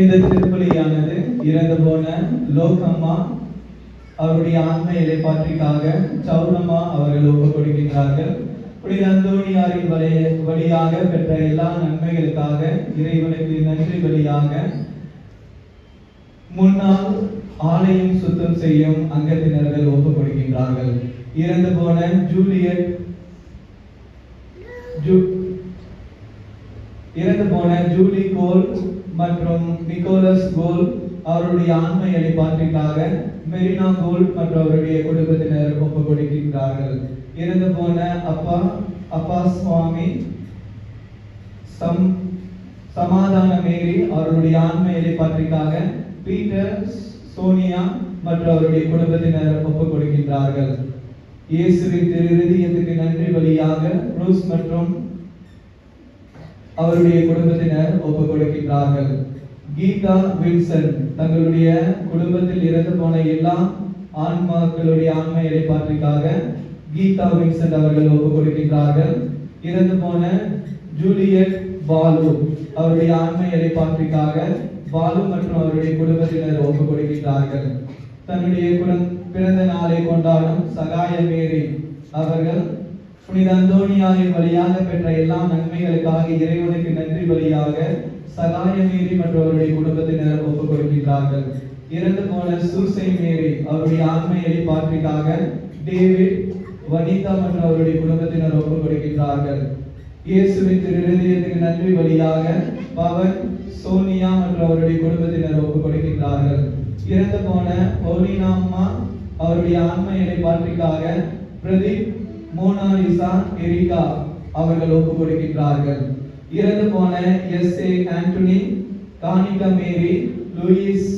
இந்த திருப்பலியானது இறந்து போன லோகம்மா அவருடைய ஆன்ம இலைப்பாற்றிக்காக சௌரம்மா அவர்கள் ஒப்புக் கொடுக்கின்றார்கள். புனித அந்தோணியாரின் வழியாக பெற்ற எல்லா நன்மைகளுக்காக இறைவனுக்கு நன்றி பலியாக முன்னாள் ஆலயம் சுத்தம் செய்யும் அங்கத்தினர்கள் ஒப்புக் கொடுக்கின்றார்கள். இறந்து போன ஜூலி கோல் மற்றும் நிக்கோலஸ் கோல் அவருடைய ஆன்மை அளிப்பாற்றிற்காக மெரினா கோல் மற்றும் அவருடைய குடும்பத்தினர் ஒப்புக் கொடுக்கின்றார்கள். இறந்து போன அப்பா சுவாமி சமாதான மேரி அவருடைய ஆன்மை அளிப்பாற்றிற்காக பீட்டர் சோனியா மற்றும் அவருடைய குடும்பத்தினர் ஒப்புக் கொடுக்கின்றார்கள். இயேசுவின் திரு இருதயத்துக்கு நன்றி பலியாக ப்ரூஸ் மற்றும் அவருடைய குடும்பத்தினர் ஒப்புக் கொடுக்கின்றார்கள். கீதா வில்சன் தங்களுடைய குடும்பத்தில் இறந்து போன எல்லா ஆன்மாக்களுடைய ஆன்மை இறைப்பாற்றிற்காக கீதா வில்சன் அவர்கள் ஒப்புக் கொடுக்கின்றார்கள். இறந்து போன ஜூலியட் பாலு அவருடைய ஆன்மை இறைப்பாற்றிற்காக பாலு மற்றும் அவருடைய குடும்பத்தினர் ஒப்புக் கொடுக்கின்றார்கள். தன்னுடைய பிறந்த நாளை கொண்டாடும் சகாய மேரி அவர்கள் புனித அந்தோணியாரின் வழியாக பெற்ற எல்லா நன்மைகளுக்காக இறைவனுக்கு நன்றி பலியாக சகாய மேரி மற்றும் அவருடைய குடும்பத்தினர் ஒப்புக் கொடுக்கின்றார்கள். இறந்து போன சூசை மேரி அவருடைய ஆன்மை இறைப்பாற்றிற்காக டேவிட் வனிதா மற்றும் அவருடைய குடும்பத்தினர் ஒப்புக் கொடுக்கின்றார்கள். இயேசுவின் திரு இருதயத்துக்கு நன்றி பலியாக பவன் சோனியா மற்றும் அவருடைய குடும்பத்தினர் ஒப்புக் கொடுக்கின்றார்கள். இறந்து போன பவுலினாம்மா அவருடைய ஆன்மை இறைப்பாற்றிற்காக பிரதீப் மோனாலிசா எரிகா அவர்கள் ஒப்புக் கொடுக்கின்றார்கள். இறந்து போன எஸ்.ஏ. ஆண்டனி கானிகா மேரி லூயிஸ்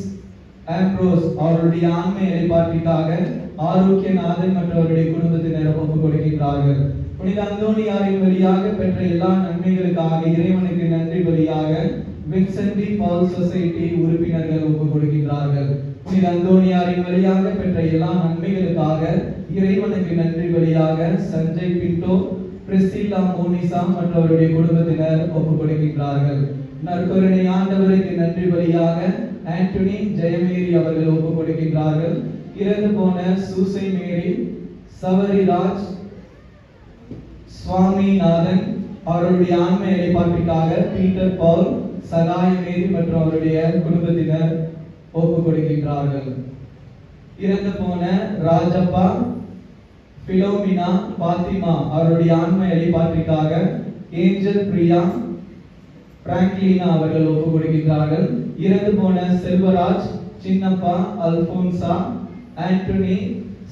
ஆம்ப்ரோஸ் அவருடைய ஆன்மை இறைப்பாற்றிற்காக ஆரோக்கியநாதன் மற்றும் அவருடைய குடும்பத்தினர் ஒப்புக் கொடுக்கின்றார்கள். புனித அந்தோணியாரின் வழியாக பெற்ற எல்லா நன்மைகளுக்காக இறைவனுக்கு நன்றி பலியாக வின்சென்டி பால் சொசைட்டி உறுப்பினர்கள் ஒப்புக் கொடுக்கின்றார்கள். புனித அந்தோணியாரின் வழியாக பெற்ற எல்லா நன்மைகளுக்காக இறைவனுக்கு நன்றி பலியாக சஞ்சய் பிண்டோ பிரிஸ்டிலா மோனிசா மற்றும் அவருடைய குடும்பத்தினர் ஒப்புக் கொடுக்கின்றார்கள். நற்கருணை ஆண்டவருக்கு நன்றி பலியாக ஆண்டனி ஜெயமேரி அவர்கள் ஒப்புக் கொடுக்கின்றார்கள். இறந்து போன சூசை மேரி சவரிராஜ் சுவாமிநாதன் அவருடைய ஆன்மை இறைப்பாற்றிற்காக பீட்டர் பால் சகாய மேரி மற்றும் அவருடைய குடும்பத்தினர் ஒப்புக் கொடுக்கின்றார்கள். இறந்து போன ராஜப்பா பிலோமினா பாத்திமா அவருடைய ஆன்மை இறைப்பாற்றிற்காக ஏஞ்சல் பிரியா பிராங்க்லினா அவர்கள் ஒப்புக் கொடுக்கின்றார்கள். இறந்து போன செல்வராஜ் சின்னப்பா அல்போன்சா ஆண்டனி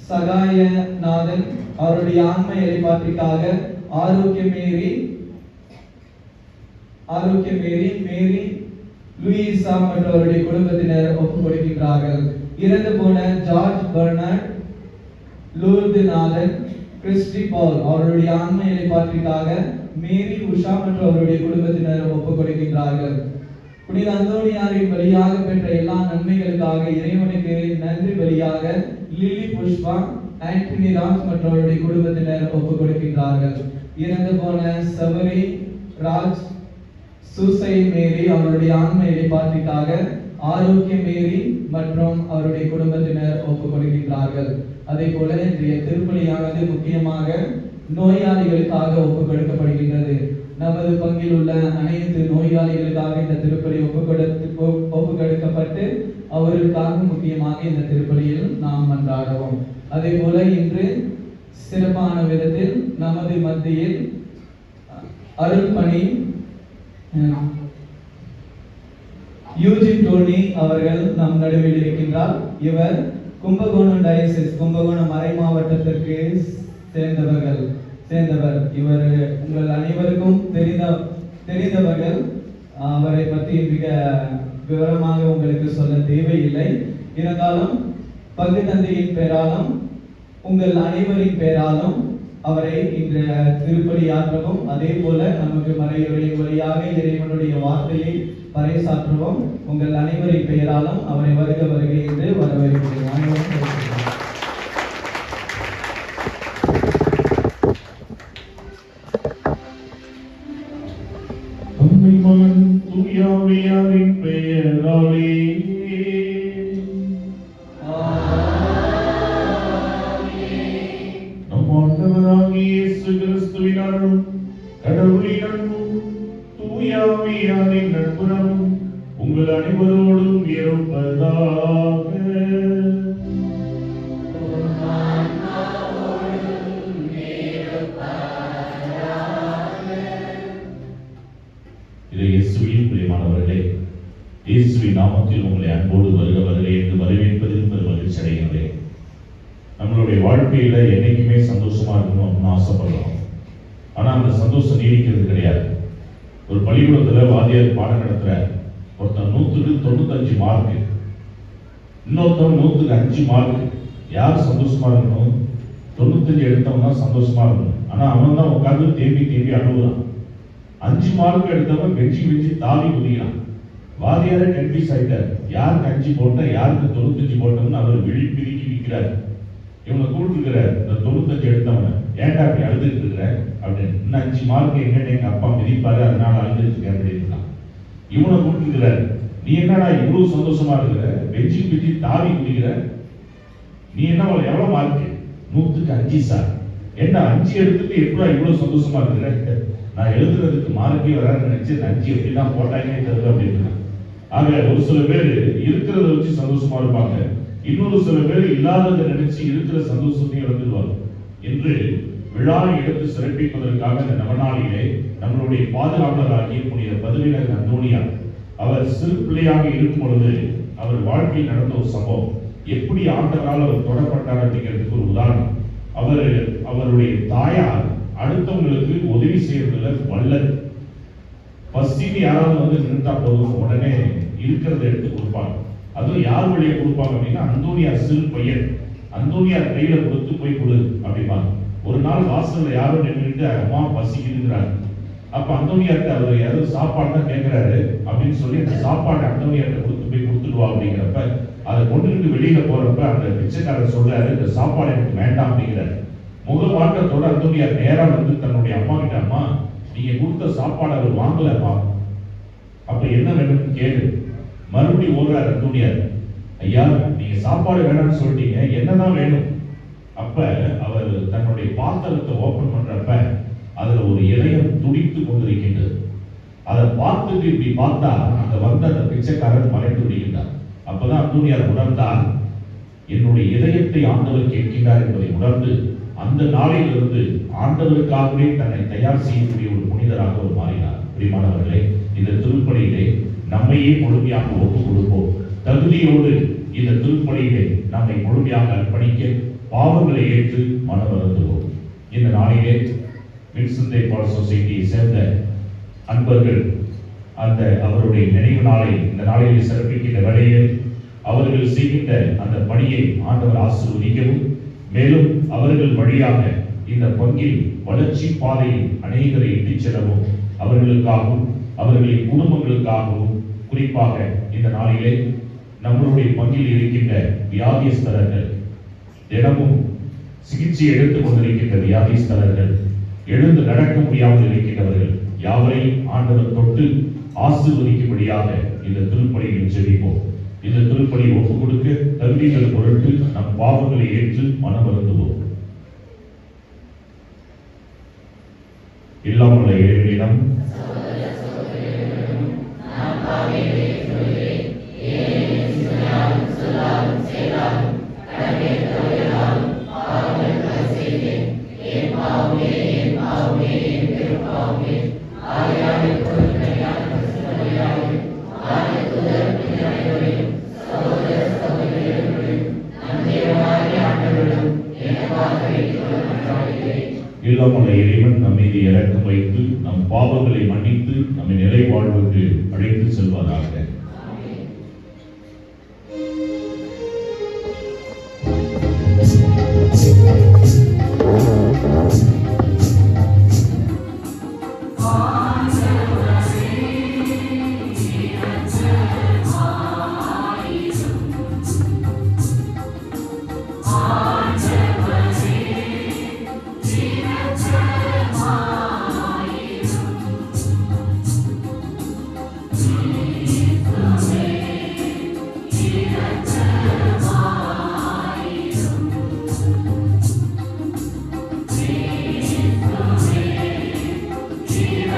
சகாயநாதன் அவருடைய ஆன்மை இறைப்பாற்றிற்காக ஆரோக்கிய மேரி மேரி லூயிசா மற்றும் அவருடைய குடும்பத்தினர் ஒப்புக் கொடுக்கின்றார்கள். இறந்து போன ஜார்ஜ் பெர்னார்ட் லூர்துநாதன் கிறிஸ்டி பால் அவருடைய ஆன்மை இறைப்பாற்றிற்காக மேரி உஷா மற்றும் அவருடைய குடும்பத்தினர் ஒப்புக் கொடுக்கின்றார்கள். புனித அந்தோணியாரின் வழியாக பெற்ற எல்லா நன்மைகளுக்காக இறைவனுக்கு நன்றி பலியாக லிலி புஷ்பா ஆண்டனி ராஜ் மற்றும் அவருடைய குடும்பத்தினர் ஒப்புக் கொடுக்கின்றார்கள். இறந்து போன சவரி ராஜ் சூசை மேரி அவருடைய ஆன்மை இறைப்பாற்றிற்காக ஆரோக்கிய மேரி மற்றும் அவருடைய குடும்பத்தினர் ஒப்புக் கொடுக்கின்றார்கள். அதே போல இன்றைய திருப்பலியானது முக்கியமாக நோயாளிகளுக்காக ஒப்புக் கொடுக்கப்படுகின்றது. நமது பங்கில் உள்ள அனைத்து நோயாளிகளுக்காக இந்த திருப்பலி ஒப்புக் கொடுக்கப்பட்டு அவர்களுக்காக முக்கியமாக இந்த திருப்பலியில் நாம் மன்றாடுவோம். அதே போல இன்று சிறப்பான விதத்தில் நமது மத்தியில் அருள்பணி யூஜின் டோனி அவர்கள் நம் நடுவில் இருக்கின்றார். இவர் கும்பகோணம் டயசிஸ் கும்பகோணம் மறை மாவட்டத்திற்கு சேர்ந்தவர். இவர் உங்கள் அனைவருக்கும் தெரிந்தவர்கள். அவரை பற்றி மிக விவரமாக உங்களுக்கு சொல்ல தேவையில்லை. இருந்தாலும் பங்கு தந்தையின் பெயராலும் உங்கள் அனைவரின் பெயராலும் அவரை இந்த திருப்பலி ஆற்றவும், அதே போல நமக்கு மறையுறை வழியாக இறைவனுடைய வார்த்தையை பறைசாற்றுவோம். உங்கள் அனைவரின் பெயராலும் அவரை வருக என்று வரவேற்கிறேன். தூயாவியாரின் பெயராலே நம் ஆண்டவராகிய இயேசு கிறிஸ்துவின் கடவுளின் அன்பும் தூயாவியாரின் நட்புறவும் உங்கள் அனைவரோடும் இருப்பதாக. இயேசுவின் பிரியமானவர்களே, இயேசுவின் நாமத்தில் உங்களை அன்போடு வருகிறவர்களே என்று வரவேற்பதில் பெரும் மகிழ்ச்சி அடைகின்றேன். நம்மளுடைய வாழ்க்கையில என்னைக்குமே சந்தோஷமா இருக்கணும் அப்படின்னு ஆசைப்படுறோம். ஆனா அந்த சந்தோஷம் நீடிக்கிறது கிடையாது. ஒரு பள்ளிக்கூடத்துல வாத்தியார் பாடம் நடத்துற ஒருத்தன் 195 மார்க், இன்னொருத்தவன் 105 மார்க். யார் சந்தோஷமா இருக்கணும்? 95 எடுத்தவன் தான் சந்தோஷமா இருக்கணும். ஆனா அவன் தான் உட்கார்ந்து தேம்பி அழுகுறான். 5 மார்க் எடுத்தவன் வெஞ்சி தாவி குதிக்கிறான். வாதியார கன்ஃபியூஸ் ஆயிட்டார். யாருக்கு 5 போட்ட யாருக்கு 95 போட்டோம்னு அவர் பிரிக்கி விற்கிறார். இவங்க கூப்பிட்டுருக்கிறார், இந்த 95 எடுத்தவன ஏன்டா அப்படி அழுதுட்டு இருக்கிற அப்படின்னு. இன்னும் 5 மார்க் எங்கன்னு எங்க அப்பா மிதிப்பாரு, அதனால அழுதுட்டு இருக்க அப்படின்னு. இவனை கூப்பிட்டுருக்கிறார், நீ என்னடா இவ்வளவு சந்தோஷமா இருக்கிற, வெஞ்சி தாவி குதிக்கிற, நீ என்ன எவ்வளவு மார்க்? 100க்கு 5 சார். என்ன 5 எடுத்துட்டு எப்படா இவ்வளவு சந்தோஷமா இருக்கிற? நான் எழுதுறதுக்கு மார்க்கே வரான்னு நினைச்சு 5 எப்படிலாம் போட்டாங்க தெரியல அப்படின்னு. ஆக ஒரு சில பேர் இருக்கிறத வச்சு சந்தோஷமா இருப்பாங்க, இன்னொரு சில பேர் இல்லாததை நினைச்சு இருக்கிற சந்தோஷத்தையும் இழந்துருவாங்க. என்று விழாவை எடுத்து சிறப்பிப்பதற்காக இந்த நவநாளிலே நம்மளுடைய பாதுகாவலராகிய புனித பதுவினர் அந்தோனியார் அவர் சிறு பிள்ளையாக இருக்கும் பொழுது அவர் வாழ்க்கையில் நடந்த ஒரு சம்பவம், எப்படி ஆண்டவரால் அவர் தொடரப்பட்டார் அப்படிங்கிறதுக்கு ஒரு உதாரணம். அவருடைய தாயார் அடுத்தவங்களுக்கு உதவி செய்யறதுல வல்லர். பசின்னு யாராவது வந்து நின்றுட்டா போதும் உடனே இருக்கிறத எடுத்து கொடுப்பாங்க. அதுவும் யார் வழியை கொடுப்பாங்க அப்படின்னா அந்தோனியார் சிறு பையன், அந்தோனியார் கையில கொடுத்து போய் கொடு அப்படிப்பாங்க. ஒரு நாள் வாசல்ல யாரும் நின்றுட்டு அம்மா பசிக்குதுங்கிறாங்க. அப்ப அந்தோனியார்ட்ட அவர் யாரும் சாப்பாடு தான் கேட்கிறாரு அப்படின்னு சொல்லி அந்த சாப்பாடு அந்தோனியார்ட்ட கொடுத்துடுவா அப்படிங்கிறப்ப அதை கொண்டுகிட்டு வெளியில போறப்ப அந்த பிச்சைக்காரர் சொல்றாரு, இந்த சாப்பாடு எனக்கு வேண்டாம் அப்படிங்கிறாரு. முகமாற்றத்தோட அந்தோனியார் நேரா வந்து தன்னுடைய அம்மா கிட்ட, அம்மா நீங்க கொடுத்த சாப்பாடு அவர் வாங்கலப்பா, அப்ப என்ன வேணும்னு கேளு. மறுபடியும் ஓடுறார் அந்தோனியார், ஐயா நீங்க சாப்பாடு வேணும்னு சொல்லிட்டீங்க, என்னதான் வேணும்? அப்ப அவர் தன்னுடைய பாத்திரத்தை ஓபன் பண்றப்ப அதுல ஒரு இதயம் துடித்து கொண்டிருக்கின்றது. அதை பார்த்துட்டு இப்படி பார்த்தா அங்க வந்த அந்த பிச்சைக்காரர் மறைந்து விடுகின்றார். அப்பதான் அந்தோனியார் உணர்ந்தார், என்னுடைய இதயத்தை ஆண்டவர் கேட்கின்றார் என்பதை உணர்ந்து அந்த நாளிலிருந்து ஆண்டவருக்காகவே தன்னை தயார் செய்யக்கூடிய ஒரு புனிதராக அவர் மாறினார். பிரியமானவர்களே, இந்த திருப்பலியிலே நம்மையே முழுமையாக ஒப்புக் கொடுப்போம். தகுதியோடு இந்த திருப்பலியிலே நம்மை முழுமையாக அர்ப்பணிக்க பாவங்களை ஏற்று மனவருந்துவோம். இந்த நாளிலே வின்சென்ட் பால் சொசைட்டியை சேர்ந்த அன்பர்கள் அந்த அவருடைய நினைவு நாளை இந்த நாளிலே சிறப்பிக்கின்ற வேளையில் அவர்கள் செய்கின்ற அந்த பணியை ஆண்டவர் ஆசீர்வதிக்கவும், மேலும் அவர்கள் வழியாக இந்த பங்கில் வளர்ச்சி பாதையில் அநேகரை இட்டுச் செல்லவும், அவர்களுக்காகவும் அவர்களின் குடும்பங்களுக்காகவும் குறிப்பாக இந்த நாளிலே நம்மளுடைய பங்கில் இருக்கின்ற வியாதிஸ்தரர்கள், தினமும் சிகிச்சை எடுத்துக் கொண்டிருக்கின்ற வியாதிஸ்தரர்கள், எழுந்து நடக்க முடியாமல் இருக்கின்றவர்கள் யாவரையும் ஆண்டவர் தொட்டு ஆசீர்வதிக்கும்படியாக இந்த திருப்பலியில் ஜெபிப்போம். இந்த திருப்பலி ஒப்புக் கொடுக்க தகுதிகள் பொருட்டு நம் பாவங்களை ஏற்று மனமருந்துவோம். இல்லாமல் இறைவனிடம் இல்லாமல் இறைவன் நம் மீது இரக்கம் வைத்து நம் பாவங்களை மன்னித்து நம்மை நிலை வாழ்வுக்கு அழைத்து செல்வதாக. Yeah.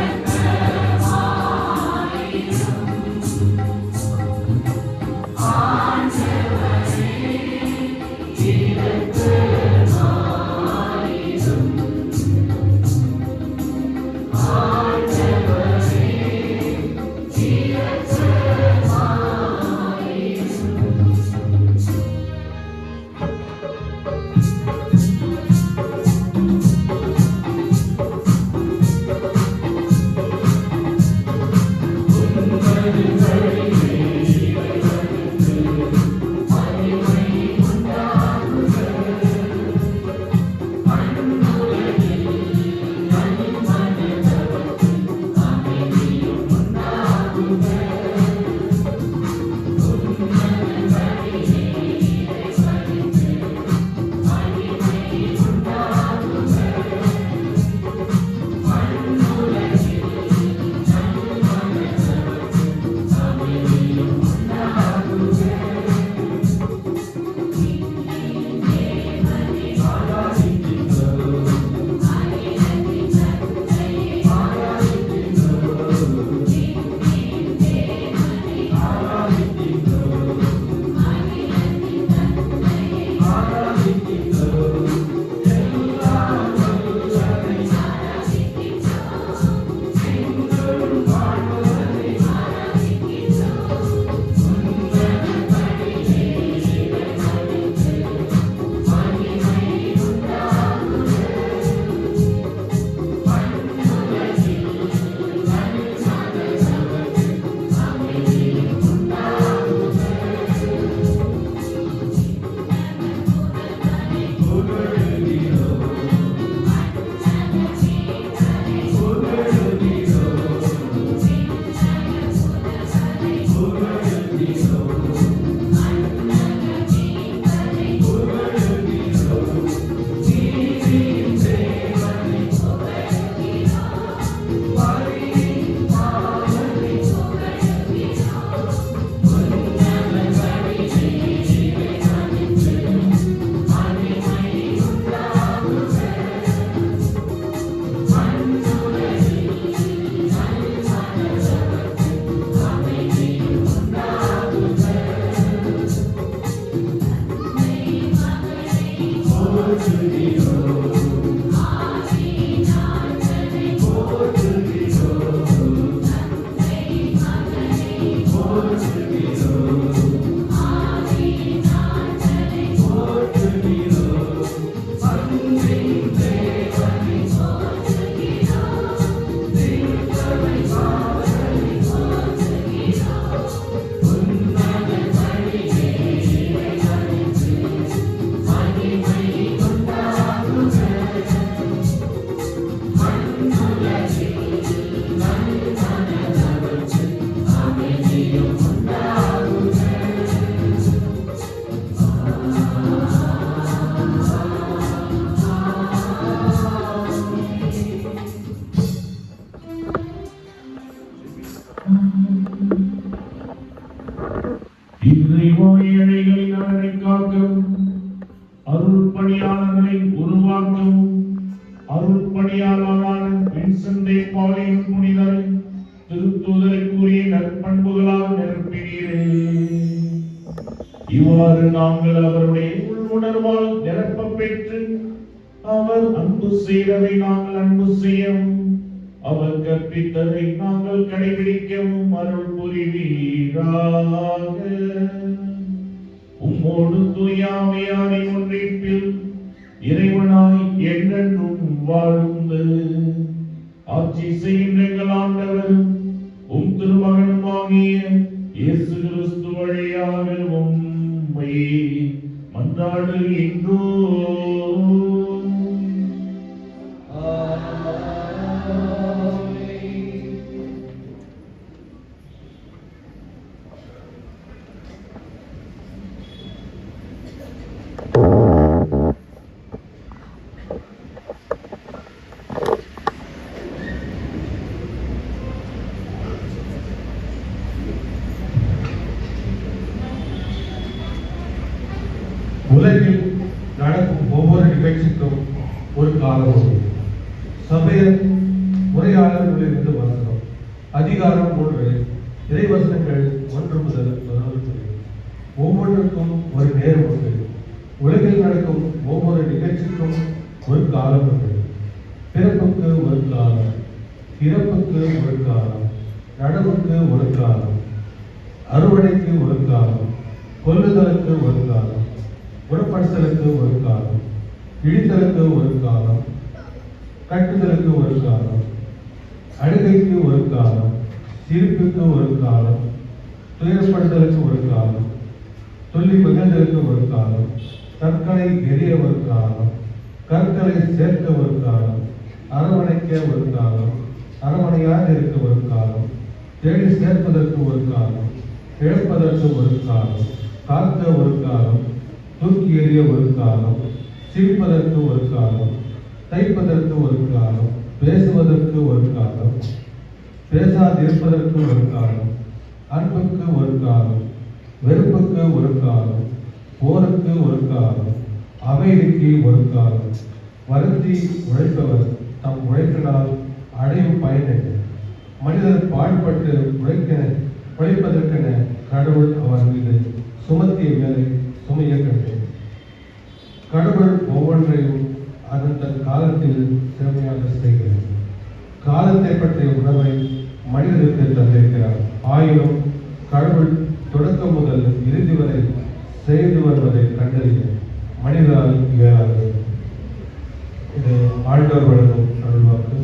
இறைவாயழைகளின் நலனை காக்கவும் அருள்பணியாளர்களை உருவாக்கவும் அருள்பணியாளரான வின்சென்ட் பாலின் புனிதரை திருத்தூதருக்குரிய நற்பண்புகளால் நிரப்பினீரே. இவ்வாறு நாங்கள் அவருடைய உள்வுணர்வால் நிரப்ப பெற்று அவர் அன்பு செய்ததை நாங்கள் அன்பு செய்யவும் அவர் கற்பித்ததை நாங்கள் கடைபிடிக்கவும் அருள் புரிவீராக. உம்மோடு தூயாமையானை ஒன்றிப்பில் இறைவனாய் என்றென்றும் வாழ்ந்து ஆட்சி செய்கின்ற எங்கள் ஆண்டவரும் உம் திருமகனுமாகிய இயேசு கிறிஸ்து வழியாக உம்மை மன்றாடுகின்றோம். உலகில் நடக்கும் ஒவ்வொரு நிகழ்ச்சிக்கும் ஒரு காலம் உண்டு. சபையர் உரையாளர்களிலிருந்து வாசகம். அதிகாரம் 3, இறைவசனங்கள் 1 முதல் 14. ஒவ்வொன்றுக்கும் ஒரு நேரம் உண்டு. உலகில் நடக்கும் ஒவ்வொரு நிகழ்ச்சிக்கும் ஒரு காலம் உண்டு. பிறப்புக்கு ஒரு காலம், இறப்புக்கு ஒரு காலம், நடவுக்கு ஒரு காலம், அறுவடைக்கு ஒரு காலம், கொல்லுதலுக்கு ஒரு காலம், குணப்படுத்தலுக்கு ஒரு காலம், இடித்தலுக்கு ஒரு காலம், கட்டுதலுக்கு ஒரு காலம், அழுகைக்கு ஒரு காலம், சிரிப்புக்கு ஒரு காலம், துயரப்படுதலுக்கு ஒரு காலம், சொல்லி மகிழ்ந்தலுக்கு ஒரு காலம், கற்களை எரிய ஒரு காலம், கற்களை சேர்க்க ஒரு காலம், அரவணைக்க ஒரு காலம், அரவணையாக இருக்க ஒரு காலம், தேடி சேர்ப்பதற்கு ஒரு காலம், இழப்பதற்கு ஒரு காலம், காக்க ஒரு காலம், தூக்கி எறிய ஒரு காலம், சிரிப்பதற்கு ஒரு காலம், தைப்பதற்கு ஒரு காலம், பேசுவதற்கு ஒரு காலம், பேசாதிருப்பதற்கு ஒரு காலம், அன்புக்கு ஒரு காலம், வெறுப்புக்கு ஒரு காலம், போருக்கு ஒரு காலம், அமைதிக்கு ஒரு காலம். வருந்தி உழைப்பவர் தம் உழைப்பினால் அடையும் பயன் என்ன? மனிதர் பாடுபட்டு உழைப்பதற்கென கடவுள் அவர் மீது சுமத்திய வேலை சுமைய கண்டேன். கடவுள் ஒவ்வொன்றையும் அதன் காலத்தில் திறமையாக செய்கிறார். காலத்தை பற்றிய உணவை மனிதருக்கு தந்திருக்கிறார். ஆயினும் கடவுள் தொடக்கம் முதல் இறுதி வரை செய்து வருவதை கண்டறிய மனிதரால் இயலாது. இது ஆண்டவர் வழங்கும் அருள்வாக்கு.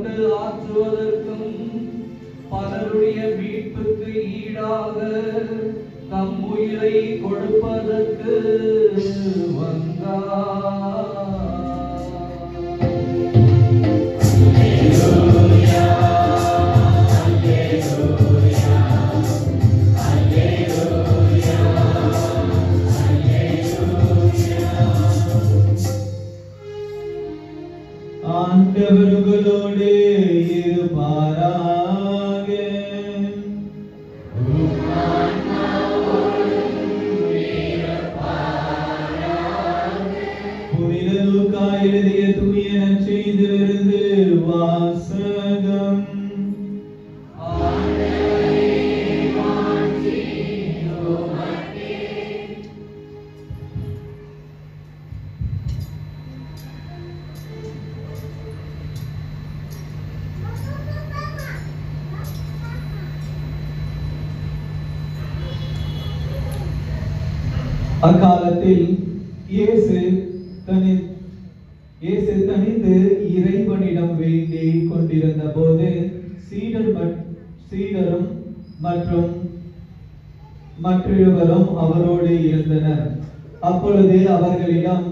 தொண்டு ஆற்றுவதற்கும் பலருடைய மீட்புக்கு ஈடாக தம் உயிரை கொடுப்பதற்கு வந்தார். ஆண்டவர்களோடு இருப்பாராக. புனித லூக்கா எழுதிய தூய நற்செய்தியிலிருந்து வாசகம். அக்காலத்தில் இயேசு தனித்து இறைவனிடம் வேண்டிக் கொண்டிருந்த போது சீடரும் மற்றும் மற்றவரும் அவரோடு இருந்தனர். அப்பொழுது அவர்களிடம்,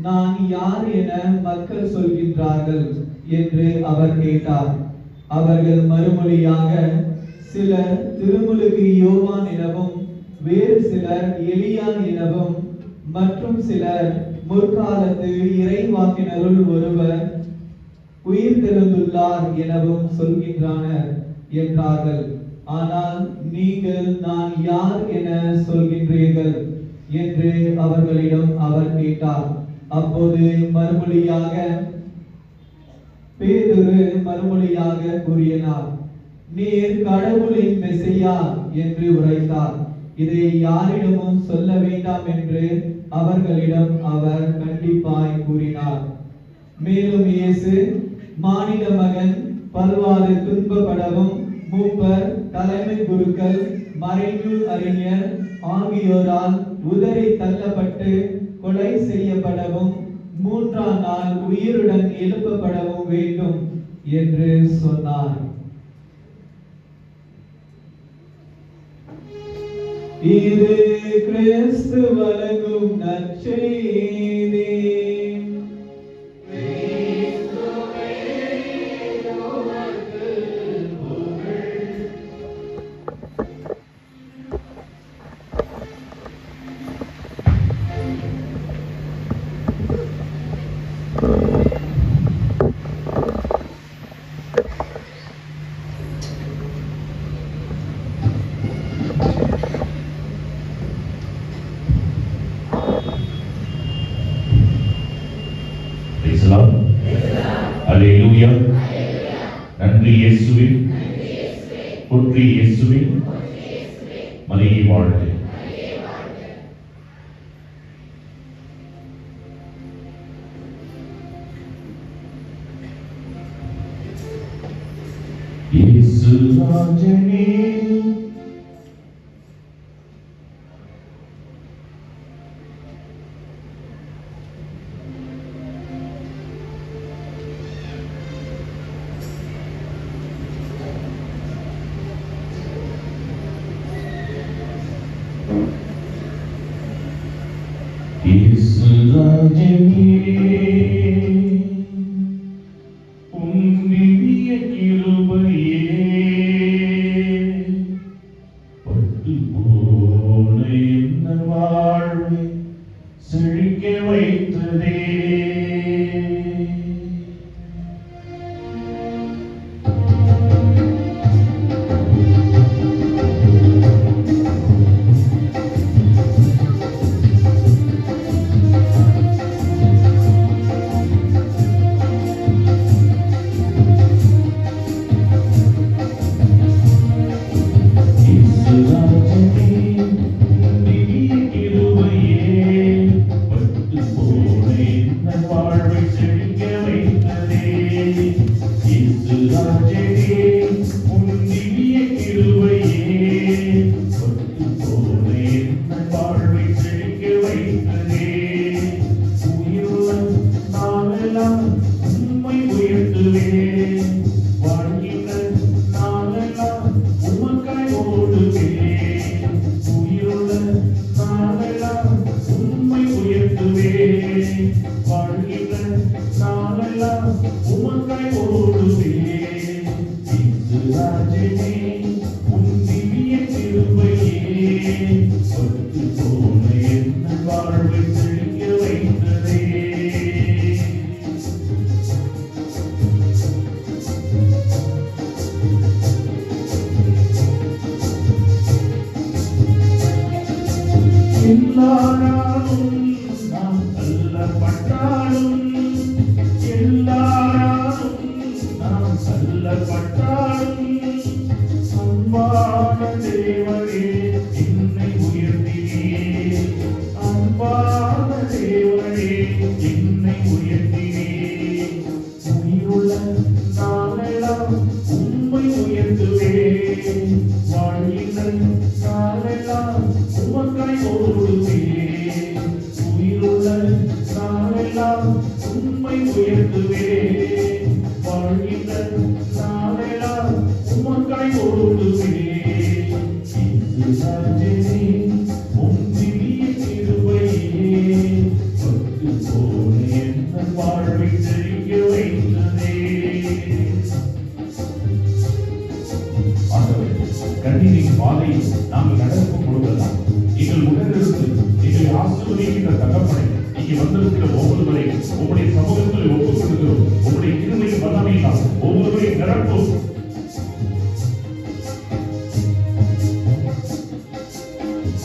நான் யார் என மக்கள் சொல்கின்றார்கள் என்று அவர் கேட்டார். அவர்கள் மறுமொழியாக, சிலர் திருமுழுக்கு யோவான் எனவும், வேறு சிலர் எலியா எனவும், மற்றும் சிலர் முற்காலத்து இறைவாக்கினருள் ஒருவர் உயிர்த்தெழுந்துள்ளார் எனவும் சொல்கின்றனர் என்றார்கள். ஆனால் நீங்கள் நான் யார் என சொல்கின்றீர்கள் என்று அவர்களிடம் அவர் கேட்டார். அப்போது பேதுரு மறுமொழியாக கூறினார், நீர் கடவுளின் மெசியா என்று உரைத்தார். இதை யாரிடமும் சொல்ல வேண்டாம் என்று அவர்களிடம் அவர் கண்டிப்பாய் கூறினார். மேலும் இயேசு, மானிட மகன் பல்வாறு துன்பப்படவும், மூப்பர், தலைமை குருக்கள், மறைநூல் அறிஞர் ஆகியோரால் உதறி தள்ளப்பட்டு கொலை செய்யப்படவும், 3ஆம் நாள் உயிருடன் எழுப்பப்படவும் வேண்டும் என்று சொன்னார். இது கிறிஸ்து வழங்கும் நற்செய்தி. அல்லேலூயா. நன்றி இயேசுவே, போற்றி இயேசுவே, மரியே வாழ்க. இயேசு ராஜனே, இயேசு ராஜனே, உம் திவ்ய கிருபையே பட்டு போன என் வாழ்வை செழிக்க வைத்ததே. உம்மை உயர்த்துவேன். எல்லா நாளும் நாம் தள்ளப்பட்டாலும் எல்லா நாளும் நாம் தள்ளப்பட்டாலும் அன்பான தேவனே என்னை உயர்த்தினீர். அன்பான தேவனே என்னை உயர்த்தினீர். உயிருள்ள நாளெல்லாம் உம்மை உயர்த்துவேன். வாழ்கின்ற நாளெல்லாம் உமக்காய் ஓடுவேன். உயிருள்ள நாளெல்லாம் உம்மை உயர்த்துவேன். வாழ்கின்ற நாளெல்லாம் உமக்காய் ஓடுவேன். இயேசுவே, உம் திவ்ய கிருபையே பட்டு போன என் வாழ்வை செழிக்க வைத்ததே. கண்ணீரின் பாதை நாங்கள் நடக்கும் பொழுதெல்லாம் எங்கள் உடனிருந்து எங்களை ஆசீர்வதிக்கின்ற தகப்பனை இங்கே வந்திருக்கிற ஒவ்வொருவரை உங்களுடைய சமூகத்தில் ஒப்புக் கொடுக்கிறோம். உங்களுடைய கிருபையின் வல்லமையினால் ஒவ்வொருவரையும் நிரப்பும்.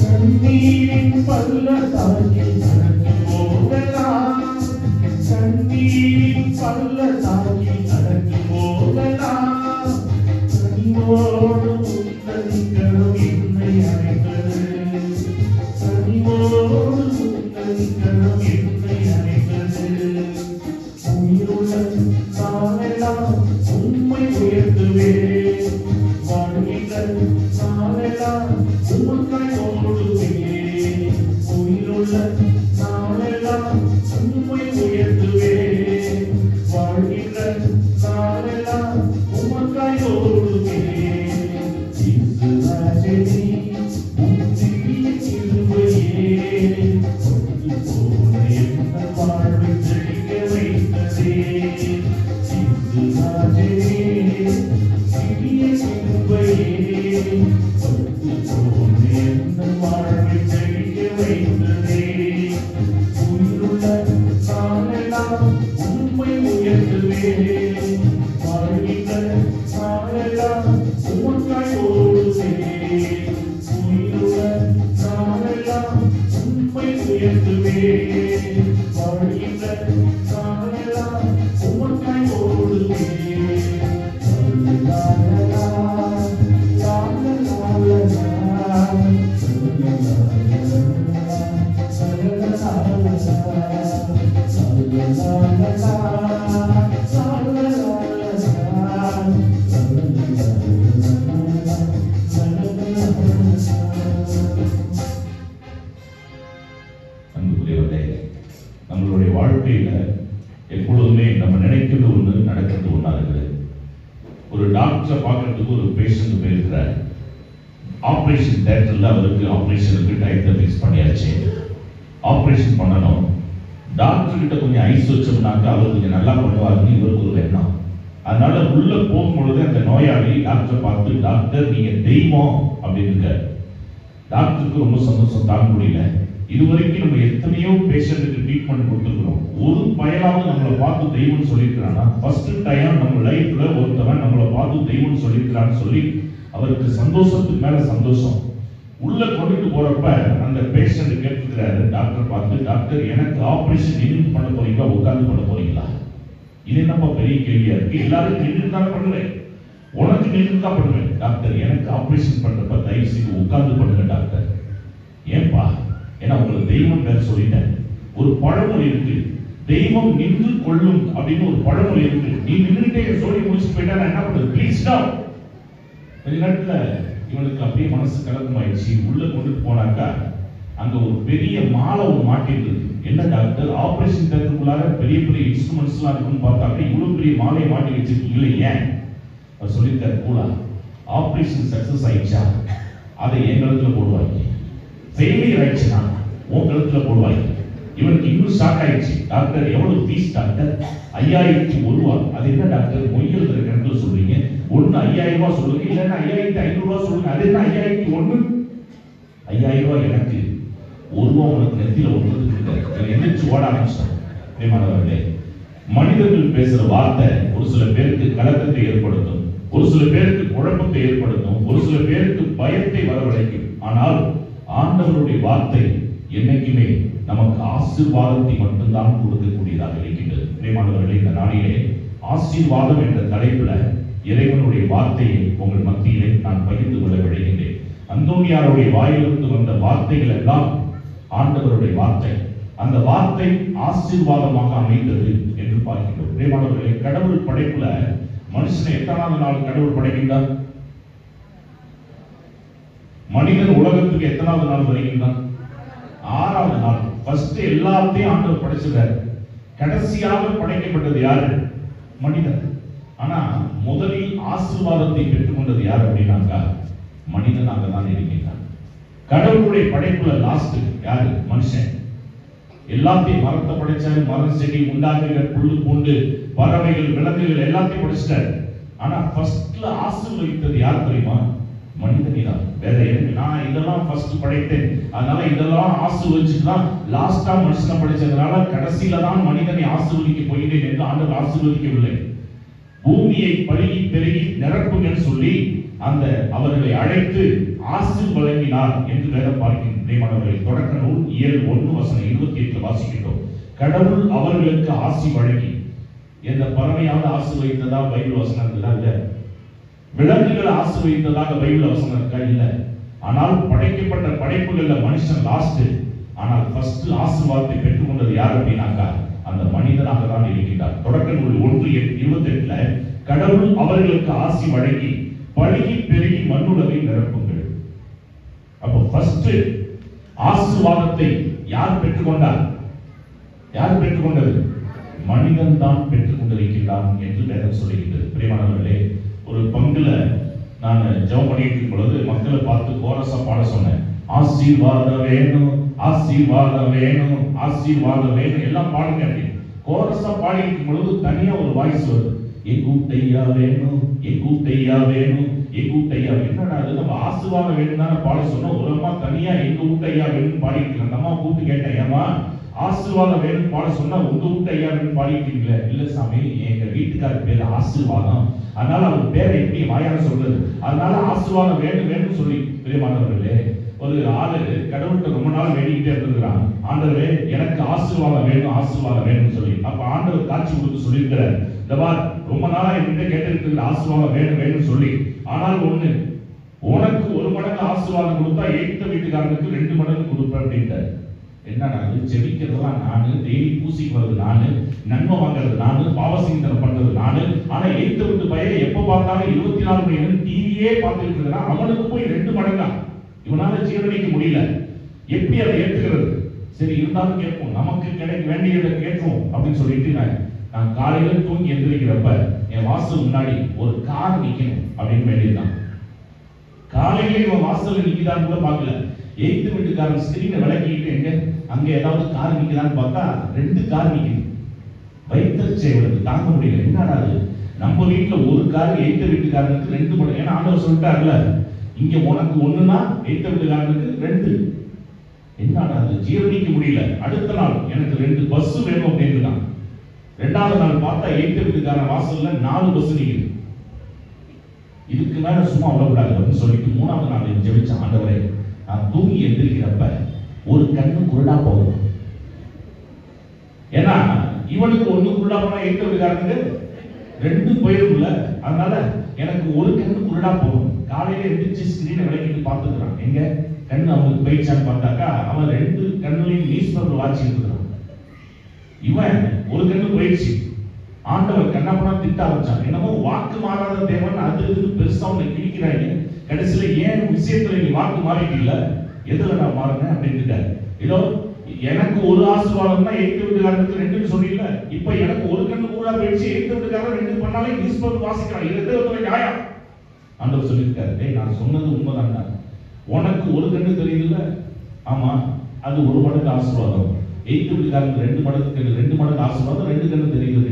கண்ணீரின் பள்ளத்தாக்கில் நடக்கும் போதெல்லாம் கண்ணீரின் பள்ளத்தாக்கில் நடக்கும் போதெல்லாம் கனிவோடு உந்தன் கரம் என்னை அணைத்தது. கனிவோடு உந்தன் கரம் என்னை அணைத்தது. உயிருள்ள நாளெல்லாம் உம்மை உயர்த்துவேன். வாழ்கின்ற நாளெல்லாம் உமக்காய் ஓடுவேன். உயிருள்ள நாளெல்லாம் உம்மை உயர்த்துவேன். வாழ்கின்ற நாளெல்லாம் உமக்காய் ஓடுவேன். இயேசுவே, உம் திவ்ய கிருபையே பட்டு போன என் வாழ்வை செழிக்க வைத்ததே. இயேசுவே, திவ்ய கிருபையே பட்டு போன என் வாழ்வை செழிக்க வைத்ததே. உயிருள்ள நாளெல்லாம் உம்மை உயர்த்துவேன். வாழ்கின்ற நாளெல்லாம் உமக்காய் ஓடுவேன். உயிருள்ள நாளெல்லாம் உம்மை உயர்த்துவேன். வாழ்கின்ற நாளெல்லாம் உமக்காய் ஓடுவேன். அன்புக்குரியவர்களே, நம்மளுடைய வாழ்க்கையில எப்பொழுதுமே நம்ம நினைக்கிறது ஒன்று நடக்கிறது ஒன்றா இருக்குது. ஒரு டாக்டரை பார்க்கறதுக்கு ஒரு பேஷண்ட் போயிருக்கிறார். ஆப்ரேஷன் தேட்டரில் அவருக்கு ஆப்ரேஷனுக்கு டயத்தை ஃபிக்ஸ் பண்ணியாச்சு. ஆப்ரேஷன் பண்ணணும். டாக்டர் கிட்ட கொஞ்சம் ஐஸ் வச்சோம்னாக்கா அவர் கொஞ்சம் நல்லா பண்ணுவாருன்னு இவருக்கு ஒரு எண்ணம். அதனால உள்ள போகும்பொழுது அந்த நோயாளி டாக்டரை பார்த்து, டாக்டர் நீங்க தெய்வம் அப்படின்னு. டாக்டருக்கு ரொம்ப சந்தோஷம் தாங்க முடியல. இதுவரைக்கும் நம்ம எத்தனையோ பேஷண்ட்டுக்கு ட்ரீட்மெண்ட் கொடுத்துருக்கிறோம். ஒரு பயலாவது நம்மளை பார்த்து தெய்வம்னு சொல்லியிருக்கிறான்னா ஃபர்ஸ்ட் டைம் நம்ம லைஃப்ல ஒருத்தவன் நம்மளை பார்த்து தெய்வம்னு சொல்லியிருக்கிறான்னு சொல்லி அவருக்கு சந்தோஷத்துக்கு மேல சந்தோஷம். உள்ள கொண்டுட்டு போறப்ப அந்த பேஷண்ட் கேட்டுக்கிறாரு டாக்டர் பார்த்து, டாக்டர் எனக்கு ஆபரேஷன் நின்று பண்ண போறீங்களா உட்கார்ந்து பண்ண போறீங்களா? இது என்னப்பா பெரிய கேள்வியா இருக்கு. எல்லாரும் நின்று தான் பண்ணுவேன், உனக்கு நின்று தான் பண்ணுவேன். டாக்டர் எனக்கு ஆபரேஷன் பண்றப்ப தயவு செய்து உட்கார்ந்து பண்ணுங்க டாக்டர். ஏன்பா? ஏன்னா உங்களுக்கு தெய்வம் பேர் சொல்லிட்டேன். ஒரு பழமொழி இருக்கு, தெய்வம் நின்று கொள்ளும் அப்படின்னு ஒரு பழமொழி இருக்கு. நீ நின்றுட்டே சொல்லி முடிச்சு போயிட்டா நான் என்ன பண்றது? Please stop. கொஞ்ச நேரத்துல இவனுக்கு அப்படியே மனசு கலக்கமாயிடுச்சு. உள்ள கொண்டுட்டு போனாக்கா அங்க ஒரு பெரிய மாலை ஒரு மாட்டிட்டு இருக்கு. என்ன டாக்டர், ஆபரேஷன் தேட்டருக்குள்ளார பெரிய பெரிய இன்ஸ்ட்ருமெண்ட்ஸ் எல்லாம் இருக்குன்னு பார்த்தா அப்படியே இவ்வளவு பெரிய மாலையை மாட்டி வச்சிருக்கீங்களே ஏன்? அவர் சொல்லியிருக்காரு, கூடா ஆபரேஷன் சக்சஸ் ஆயிடுச்சா அதை என் கழுத்துல போடுவாங்க, ஃபெயிலியர் ஆயிடுச்சுன்னா உன் கழுத்துல போடுவாங்க. இவனுக்கு இன்னும் ஷாக் ஆயிடுச்சு. டாக்டர் எவ்வளவு ஃபீஸ் டாக்டர்? 5001 ரூபா. அது என்ன டாக்டர் மொய்யில் கணக்குல சொல்றீங்க? ஒன்னு 5000 ரூபாய் சொல்லுங்க, இல்லைன்னா 5500 ரூபாய் சொல்லுங்க. அது என்ன 5001? 5000 ரூபாய் எனக்கு, 1 ரூபா உனக்கு நெத்தியில ஒன்றுக்கு எந்திரிச்சு ஓட ஆரம்பிச்சிட்டான். மனிதர்கள் பேசுற வார்த்தை ஒரு சில பேருக்கு கலக்கத்தை ஏற்படுத்தும், ஒரு சில பேருக்கு குழப்பத்தை ஏற்படுத்தும், ஒரு சில பேருக்கு பயத்தை வரவழைக்கும். ஆனால் ஆண்டவருடைய வார்த்தை என்னைக்குமே நமக்கு ஆசீர்வாதத்தை மட்டும்தான் கொடுக்கக்கூடியதாக இருக்கின்றது. பிரியமானவர்களே, இந்த நாளிலே ஆசீர்வாதம் என்ற தலைப்புல இறைவனுடைய வார்த்தையை உங்கள் மத்தியிலே நான் பகிர்ந்து கொள்ள விளைகின்றேன். அந்தோனியாருடைய வாயிலிருந்து வந்த வார்த்தைகள் எல்லாம் ஆண்டவருடைய வார்த்தை. அந்த வார்த்தை ஆசீர்வாதமாக அமைந்தது என்று பார்க்கின்றோம். பிரியமானவர்களே, கடவுள் படைப்புல மனுஷனை எத்தனாவது நாள் கடவுள் படைக்கின்றார்? மனிதன் உலகத்துக்கு எத்தனாவது நாள் வருகின்றான்? 6வது நாள். ஃபர்ஸ்ட் எல்லாத்தையும் ஆண்டவர் படைச்சிட்டார். கடைசியாக படைக்கப்பட்டது யாரு? மனிதன். ஆனா முதலில் ஆசீர்வாதத்தை பெற்றுக்கொண்டது யார் அப்படின்னாக்கா மனிதனாக தான் இருக்கின்றான். கடவுளுடைய படைப்புல லாஸ்ட் யாரு? மனுஷன். எல்லாத்தையும் மரத்தை படைச்சாரு, மரம் செடி உண்டாக்குகிற புல்லு பூண்டு பறவைகள் விலங்குகள் எல்லாத்தையும் படைச்சிட்டாரு. ஆனா ஃபர்ஸ்ட்ல ஆசீர்வதித்தது யார் தெரியுமா? மனிதனிதான். வேற நான் இதெல்லாம் ஃபர்ஸ்ட் படைத்தேன், அதனால இதெல்லாம் ஆசீர்வதிச்சுட்டு தான் லாஸ்டா மனுஷனை படைச்சதுனால கடைசியில தான் மனிதனை ஆசீர்வதிக்க போகிறேன் என்று ஆண்டவர் ஆசீர்வதிக்கவில்லை. பூமியை பழுகி பெருகி நிரப்புங்கள் சொல்லி அந்த அவர்களை அழைத்து ஆசீர் வழங்கினார் என்று வேதம் பார்க்கின்றவர்களை தொடக்க நூல் 7:1-28 வாசிக்கின்றோம். கடவுள் அவர்களுக்கு ஆசி வழங்கி, எந்த பறவையாவது ஆசீர்வதித்ததா பைபிள் வசனம் இருக்குதா? இல்ல. விலங்குகள் ஆசீர்வதித்ததாக பைபிள் வசனம் இருக்கா? இல்ல. ஆனால் படைக்கப்பட்ட படைப்புகள்ல மனுஷன் லாஸ்ட். ஆனால் ஃபர்ஸ்ட் ஆசீர்வாதத்தை பெற்றுக்கொண்டது யார் அப்படின்னாக்கா அந்த மனிதனாக தான் இருக்கின்றார். தொடக்க நூல் 1:28 கடவுள் அவர்களுக்கு ஆசி வழங்கி பழுகி பெருகி மண்ணுலகை நிரப்புங்கள். அப்போ ஃபர்ஸ்ட் ஆசீர்வாதத்தை யார் பெற்றுக்கொண்டார்? யார் பெற்றுக்கொண்டது? மனிதன் தான் பெற்றுக்கொண்டிருக்கிறான் என்று வேதம் சொல்லுகின்றது. பிரியமானவர்களே, ஒரு பங்குல நான் ஜெபம் பண்ணிட்டு இருக்கும் பொழுது மக்களை பார்த்து கோரஸா பாட சொன்னேன். ஆசீர்வாதம் வேணும், ஆசீர்வாதம் வேணும், ஆசீர்வாதம் வேணும் எல்லாம் பாடுங்க அப்படின்னு. கோரஸா பாடி இருக்கும் பொழுது தனியா ஒரு வாய்ஸ் வருது. எங்கூட்டையா வேணும், எங்கூட்டையா வேணும், எங்கூட்டையா. என்னடா அது, நம்ம ஆசீர்வாதம் வேணும் தானே பாட சொன்னோம். ஒரு அம்மா தனியா எங்க ஊட்டையா வேணும் பாடிட்டு அந்த அம்மா கூப்பிட்டு கேட்டேன், ஏமா ஆசீர்வாதம் வேணும் பாட சொன்னா உங்க வீட்டு ஐயா வேணும் பாடிட்டீங்களே? இல்ல சாமி, எங்க வீட்டுக்காரர் பேரு ஆசீர்வாதம், அதனால அவர் பேரை எப்படி வாயால சொல்றது, அதனால ஆசீர்வாதம் வேணும் வேணும் சொல்லி. பிரியமானவர்களே, ஒரு ஆளு கடவுள்கிட்ட ரொம்ப நாள் வேண்டிக்கிட்டே இருந்திருக்கிறான். ஆண்டவரே எனக்கு ஆசீர்வாதம் வேணும், ஆசீர்வாதம் வேணும்னு சொல்லி. அப்ப ஆண்டவர் காட்சி கொடுத்து சொல்லியிருக்கிறார், இந்த மாதிரி ரொம்ப நாளா என்கிட்ட கேட்டிருக்கிற ஆசீர்வாதம் வேணும் வேணும்னு சொல்லி. ஆனால் ஒண்ணு, உனக்கு 1 மடங்கு ஆசீர்வாதம் கொடுத்தா எய்த்த வீட்டுக்காரனுக்கு 2 மடங்கு கொடுப்பேன் அப்படின்ட்டார். என்னடா செபிக்கிறதெல்லாம் நானு, டெய்லி பூசிக்கு வர்றது நானு, நன்மை வாங்குறது நானு, பாவசிந்தனை பண்றது நானு. ஆனா எய்த்த வீட்டு பையன் எப்ப பார்த்தாலும் 24 மணி நேரம் டிவியே பார்த்துட்டு இருக்கிறான். அவனுக்கு போய் 2 மடங்கா இவனால ஜீரணிக்க முடியல. எப்படி அதை ஏற்றுக்கிறது? சரி இருந்தாலும் கேட்போம், நமக்கு கிடைக்க வேண்டியதை கேட்போம் அப்படின்னு சொல்லிட்டு நான் காலையில தூங்கி எந்திரிக்கிறப்ப என் வாசல் முன்னாடி ஒரு கார் நிக்கணும் அப்படின்னு வேண்டியதுதான். காலையில இவன் வாசல்ல நிக்குதான்னு கூட பார்க்கல. எய்த்து வீட்டுக்காரன் ஸ்கிரீனை விளக்கிட்டு எங்க அங்க ஏதாவது கார் நிக்குதான்னு பார்த்தா 2 கார் நிக்குது. வைத்தறிச்சைகளுக்கு தாங்க முடியல. என்னடா அது, நம்ம வீட்டுல ஒரு கார் எய்த்த வீட்டுக்காரனுக்கு 2 மடங்கு. ஏன்னா ஆண்டவர் சொல்லிட்டாருல, இங்க உனக்கு 1னா எய்த்த வீட்டுக்காரனுக்கு 2. என்னடா அது, ஜீரணிக்க முடியல. அடுத்த நாள் எனக்கு 2 பஸ் வேணும் அப்படின்னு தான். 2வது நாள் பார்த்தா எய்த்த வீட்டுக்காரன் வாசல்ல 4 பஸ் நிக்குது. இதுக்கு மேல சும்மா விடக்கூடாது அப்படின்னு சொல்லிட்டு 3வது நாள் ஜெபிச்ச, ஆண்டவரே நான் தூங்கி எந்திரிக்கிறப்ப ஒரு கண்ணு குருடா போகும். ஏன்னா இவனுக்கு 1 குருடா போனா எய்த்த வீட்டுக்காரனுக்கு 2 போயிருக்குல்ல. அதனால எனக்கு ஒரு கண்ணு குருடா போகும். காலையில எந்திரிச்சு ஸ்கிரீனை விளக்கிட்டு பார்த்துக்கிறான், எங்க கண்ணு அவனுக்கு போயிடுச்சான்னு பார்த்தாக்கா அவன் 2 கண்ணுலையும் நியூஸ் பேப்பர் வாட்சிட்டு இருக்கிறான். இவன் ஒரு கண்ணு போயிடுச்சு. ஆண்டவர் கண்ணப்பனா திட்ட ஆரம்பிச்சான். என்னமோ வாக்கு மாறாத தேவன் அது இதுன்னு பெருசா உன்னை கிழிக்கிறாங்க. கடைசியில ஏன் விஷயத்துல நீ வாக்கு மாறிட்டீல்ல, எதுல நான் மாறினேன் அப்படின்னு. இதோ எனக்கு ஒரு ஆசீர்வாதம் தான் எய்த்த வீட்டுக்காரனுக்கு 2ன்னு சொல்லிடல. இப்ப எனக்கு ஒரு கண்ணு கூட போயிடுச்சு, எய்த்த வீட்டுக்காரன் 2 பண்ணாலே நியூஸ் பேப்பர் வாசிக்கிறான். இது நியாயம். ஆண்டவர் சொல்லியிருக்காரு, டேய் நான் சொன்னது உண்மைதான். உனக்கு ஒரு கண்ணு தெரியுதுல்ல, ஆமா அது 1 மடங்கு ஆசீர்வாதம். எய்த்த வீட்டுக்காரனுக்கு 2 மடங்கு ஆசீர்வாதம், 2 கண்ணு தெரியுது.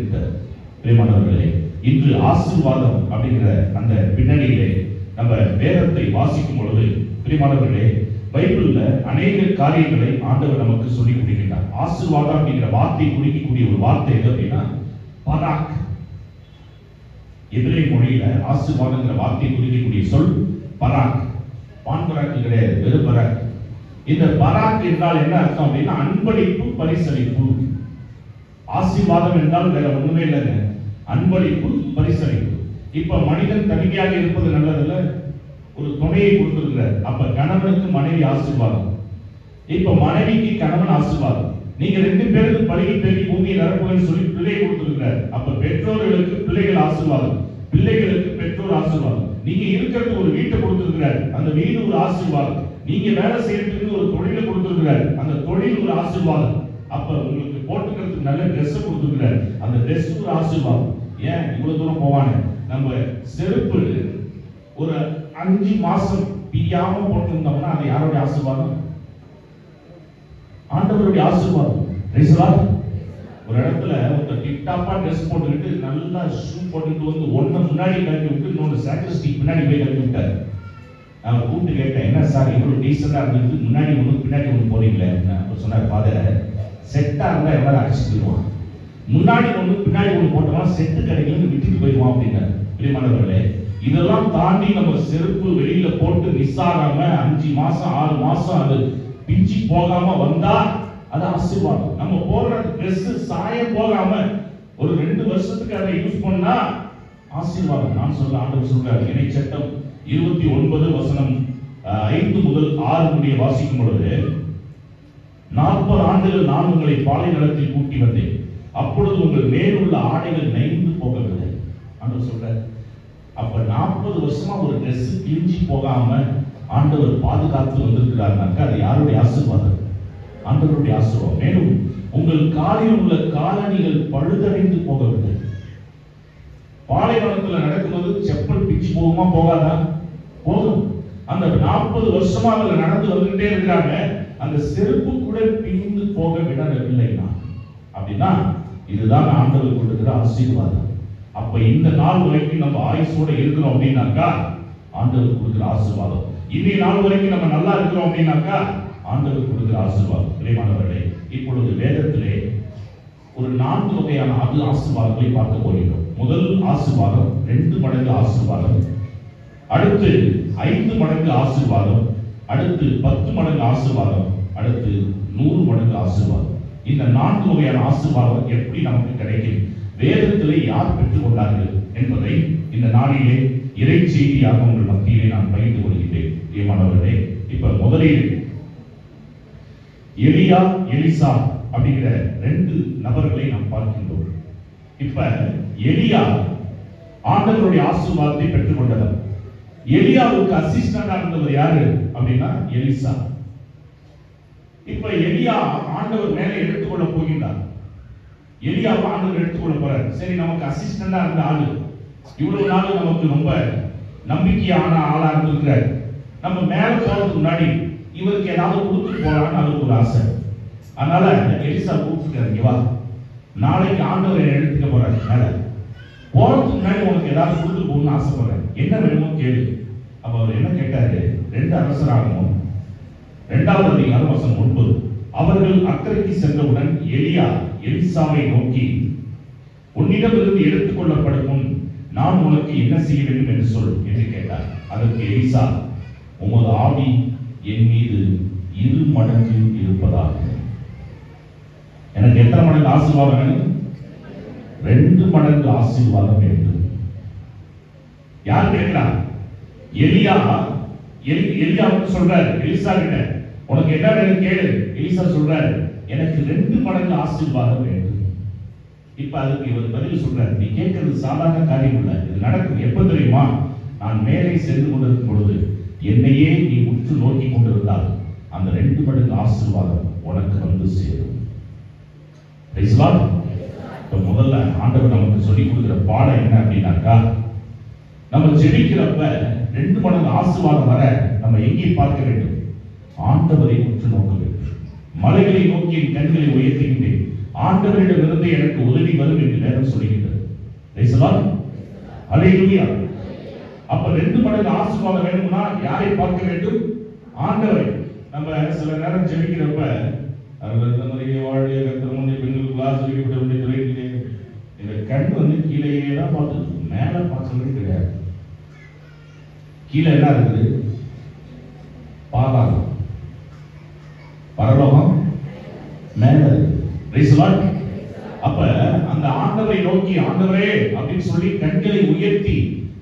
பிரியமானவர்களே, இன்று ஆசீர்வாதம் அப்படிங்கிற அந்த பின்னணியிலே நம்ம வேதத்தை வாசிக்கும் பொழுது, பிரியமானவர்களே, பைபிள்ல அநேக காரியங்களை ஆண்டவர் நமக்கு சொல்லி கொடுக்கின்றார். ஆசீர்வாதம் அப்படிங்கிற வார்த்தை குறிக்கக்கூடிய ஒரு வார்த்தை எது அப்படின்னா பராக். எபிரேய மொழியில ஆசீர்வாதங்கிற வார்த்தை குறிக்கக்கூடிய சொல் பராக். பான்பராக் கிடையாது, வெறும் பராக். இந்த பராக் என்றால் என்ன அர்த்தம் அப்படின்னா அன்பளிப்பு, பரிசளிப்பு. ஆசீர்வாதம் என்றால் வேற ஒண்ணுமே இல்லைங்க, அன்பளிப்பு, பரிசளிப்பு. இப்ப மனிதன் தனிமையாக இருப்பது நல்லதில்ல, ஒரு துணையை கொடுத்திருக்கிறார். அப்ப கணவனுக்கு மனைவி ஆசீர்வாதம், இப்ப மனைவிக்கு கணவன் ஆசீர்வாதம். நீங்க ரெண்டு பேருக்கு பழகி பெருகி பூமியை நிரப்புகள்னு சொல்லி பிள்ளை கொடுத்திருக்கிறார். அப்ப பெற்றோர்களுக்கு பிள்ளைகள் ஆசீர்வாதம், பிள்ளைகளுக்கு பெற்றோர் ஆசீர்வாதம். நீங்க இருக்கிறது ஒரு வீட்டை கொடுத்திருக்கிறார், அந்த வீடு ஒரு ஆசீர்வாதம். நீங்க வேலை செய்யறதுக்கு ஒரு தொழிலை கொடுத்திருக்கிறார், அந்த தொழில் ஒரு ஆசீர்வாதம். அப்ப உங்களுக்கு போட்டுக்கிறதுக்கு நல்ல ட்ரெஸ் கொடுத்திருக்கிறார், அந்த ட்ரெஸ் ஒரு ஆசீர்வாதம். ஏன் இவ்வளவு தூரம் போவானே, நம்ம செருப்பு ஒரு 5 மாசம் பியாம போட்டிருந்தோம்னா அது யாருடைய ஆசீர்வாதம்? ஆண்டவருடைய ஆசீர்வாதம். ஒரு இடத்துல ஒருத்தர் டிப்டாப்பா ட்ரெஸ் போட்டுக்கிட்டு நல்லா ஷூ போட்டுட்டு வந்து ஒண்ணு முன்னாடி கட்டி விட்டு இன்னொரு சாக்ரிஸ்டிக்கு பின்னாடி போய் கட்டி விட்டாரு. நான் கூப்பிட்டு கேட்டேன், என்ன சார் இவ்வளவு டீசெண்டா இருந்துட்டு முன்னாடி ஒண்ணு பின்னாடி ஒண்ணு போறீங்களே? சொன்னார், ஃபாதர் செட்டா இருந்தா எவ்வளவு அடிச்சுடுவான், முன்னாடி ஒண்ணு பின்னாடி ஒண்ணு போட்டோம்னா செட்டு கிடைக்கலன்னு விட்டுட்டு போயிடுவான் அப்படின்னாரு. பிரியமானவர்களே, இதெல்லாம் தாண்டி நம்ம செருப்பு வெளியில போட்டு மிஸ் ஆகாம 5 மாசம் 6 மாசம் அது பிஞ்சி போகாம வந்தா அது ஆசீர்வாதம். நம்ம போடுற ட்ரெஸ் சாயம் போகாம ஒரு 2 வருஷத்துக்கு அதை யூஸ் பண்ணா ஆசீர்வாதம். நான் சொல்ல ஆண்டவர் சொல்றாரு, இணை சட்டம் 29 வசனம் 5 முதல் 6 முடிய வாசிக்கும் பொழுது, 40 ஆண்டுகள் நான் உங்களை பாலை நிலத்தில் கூட்டி வந்தேன், அப்பொழுது உங்கள் மேலுள்ள ஆடைகள் நைந்து போகவில்லை. ஆண்டவர் சொல்றார். அப்ப 40 வருஷமா ஒரு ட்ரெஸ் கிழிஞ்சி போகாம ஆண்டவர் பாதுகாத்து வந்திருக்கிறார்னாக்கா அது யாருடைய ஆசீர்வாதம்? ஆண்டவருடைய ஆசீர்வாதம். மேலும் உங்கள் காலில் உள்ள காலணிகள் பழுதடைந்து போகவில்லை. பாலைவனத்துல நடக்கும்போது செப்பல் பிச்சு போகுமா போகாதா? போகும். அந்த 40 வருஷமா அவங்க நடந்து வந்துட்டே இருக்கிறாங்க, அந்த செருப்பு கூட பிரிந்து போக விடவில்லைனா அப்படின்னா இதுதான் ஆண்டவர் கொடுக்கிற ஆசீர்வாதம். அப்ப இந்த நாள் வரைக்கும் நம்ம ஆயுசோட இருக்கிறோம் அப்படின்னாக்கா ஆண்டவர் கொடுக்கிற ஆசீர்வாதம். இன்னைய நாள் வரைக்கும் நம்ம நல்லா இருக்கிறோம் அப்படின்னாக்கா ஆண்டவர் கொடுக்கிற ஆசீர்வாதம். பிரியமானவர்களே, இப்பொழுது வேதத்திலே ஒரு 4 வகையான ஆசீர்வாதங்களை பார்க்க போகிறோம். முதல் ஆசீர்வாதம் 2 மடங்கு ஆசீர்வாதம், அடுத்து 5 மடங்கு ஆசீர்வாதம், அடுத்து 10 மடங்கு ஆசீர்வாதம், அடுத்து 100 மடங்கு ஆசீர்வாதம். இந்த 4 வகையான ஆசீர்வாதம் எப்படி நமக்கு கிடைக்கும், வேதத்திலே யார் பெற்றுக் கொண்டார்கள் என்பதை இந்த நாளிலே இறை செய்தியாக உங்கள் மத்தியிலே நான் பகிர்ந்து கொள்கிறேன். ஏமானவர்களே, இப்ப முதலில் எலியா, எலிசா அப்படிங்கிற 2 நபர்களை நாம் பார்க்கின்றோம். இப்ப எலியா ஆண்டவருடைய ஆசீர்வாதத்தை பெற்றுக் கொண்டவர். எலியாவுக்கு அசிஸ்டண்டா இருந்தவர் யாரு அப்படின்னா எலிசா. இப்ப எலியா ஆண்டவர் மேலே எடுத்துக்கொள்ள போகின்றார். எலியாவை ஆண்டவர் எடுத்துக்கொள்ள போறார். சரி, நமக்கு அசிஸ்டண்டா இருந்த ஆளு இவ்வளவு நாள் நமக்கு ரொம்ப நம்பிக்கையான ஆளா இருந்திருக்கிறார். நம்ம மேல போறதுக்கு முன்னாடி இவருக்கு ஏதாவது கொடுத்துட்டு போறான்னு அவருக்கு ஒரு ஆசை. அதனால எலிசா கூப்பிட்டு, இங்க வா, நாளைக்கு ஆண்டவர் எடுத்துக்க போறாரு, மேல போறதுக்கு முன்னாடி உனக்கு ஏதாவது கொடுத்துட்டு போகணும்னு ஆசைப்படுறேன், என்ன வேணுமோ கேளு. அப்ப அவர் என்ன கேட்டாரு? 2 அரசராகவும் 2வது அதிகாரம் வசனம் 9. அவர்கள் அக்கறைக்கு சென்றவுடன் எலியா எலிசாவை நோக்கி, உன்னிடமிருந்து எடுத்துக் கொள்ளப்படும் முன் நான் உனக்கு என்ன செய்ய வேண்டும் என்று சொல் என்று கேட்டார். அதற்கு எலிசா, உமது ஆவி என் மீது 2 மடங்கு இருப்பதாக. எனக்கு எத்தனை மடங்கு ஆசீர்வாதம் வேணும்? 2 மடங்கு ஆசீர்வாதம் வேண்டும். யார் கேட்கிறார்? எலியா. எலியாவுக்கு சொல்றாரு எலிசா கிட்ட, உனக்கு என்ன வேணும் கேளு. எலிசா சொல்றாரு, எனக்கு 2 மடங்கு ஆசீர்வாதம் வேண்டும். இப்ப அதுக்கு இவர் பதில் சொல்றாரு, நீ கேட்கிறது சாதாரண காரியம் இல்ல, இது நடக்கும் எப்ப தெரியுமா? நான் மேலே சென்று கொண்டிருக்கும் பொழுது என்னையே நீ உற்று நோக்கி கொண்டிருந்தால் அந்த 2 மடங்கு ஆசீர்வாதம் உனக்கு வந்து சேரும். முதல்ல ஆண்டவர் நமக்கு சொல்லி கொடுக்கிற பாடம் என்ன அப்படின்னாக்கா, நம்ம ஜெபிக்கிறப்ப 2 மடங்கு ஆசீர்வாதம் வர நம்ம எங்கே பார்க்க வேண்டும்? ஆண்டவரை உற்று நோக்க வேண்டும். மலைகளை நோக்கி என் கண்களை உயர்த்துகின்றேன், ஆண்டவரிடமிருந்து எனக்கு உதவி வரும் என்று வேதம் சொல்லுகின்றது. அல்லேலூயா. அப்ப 2 மடங்கு ஆசீர்வாதம் வேணும்னா யாரை பார்க்க வேண்டும்? ஆண்டவரை. நம்ம சில நேரம் ஜெபிக்கிறப்ப இந்த கண் கீழேயே தான் பார்த்துட்டு, மேல பார்க்கவே கிடையாது. கீழே என்ன இருக்குது? பாதாளம். அப்ப அந்த ஆண்டவரை நோக்கி ஆண்டவரே அப்படின்னு சொல்லி கண்களை உயர்த்தி,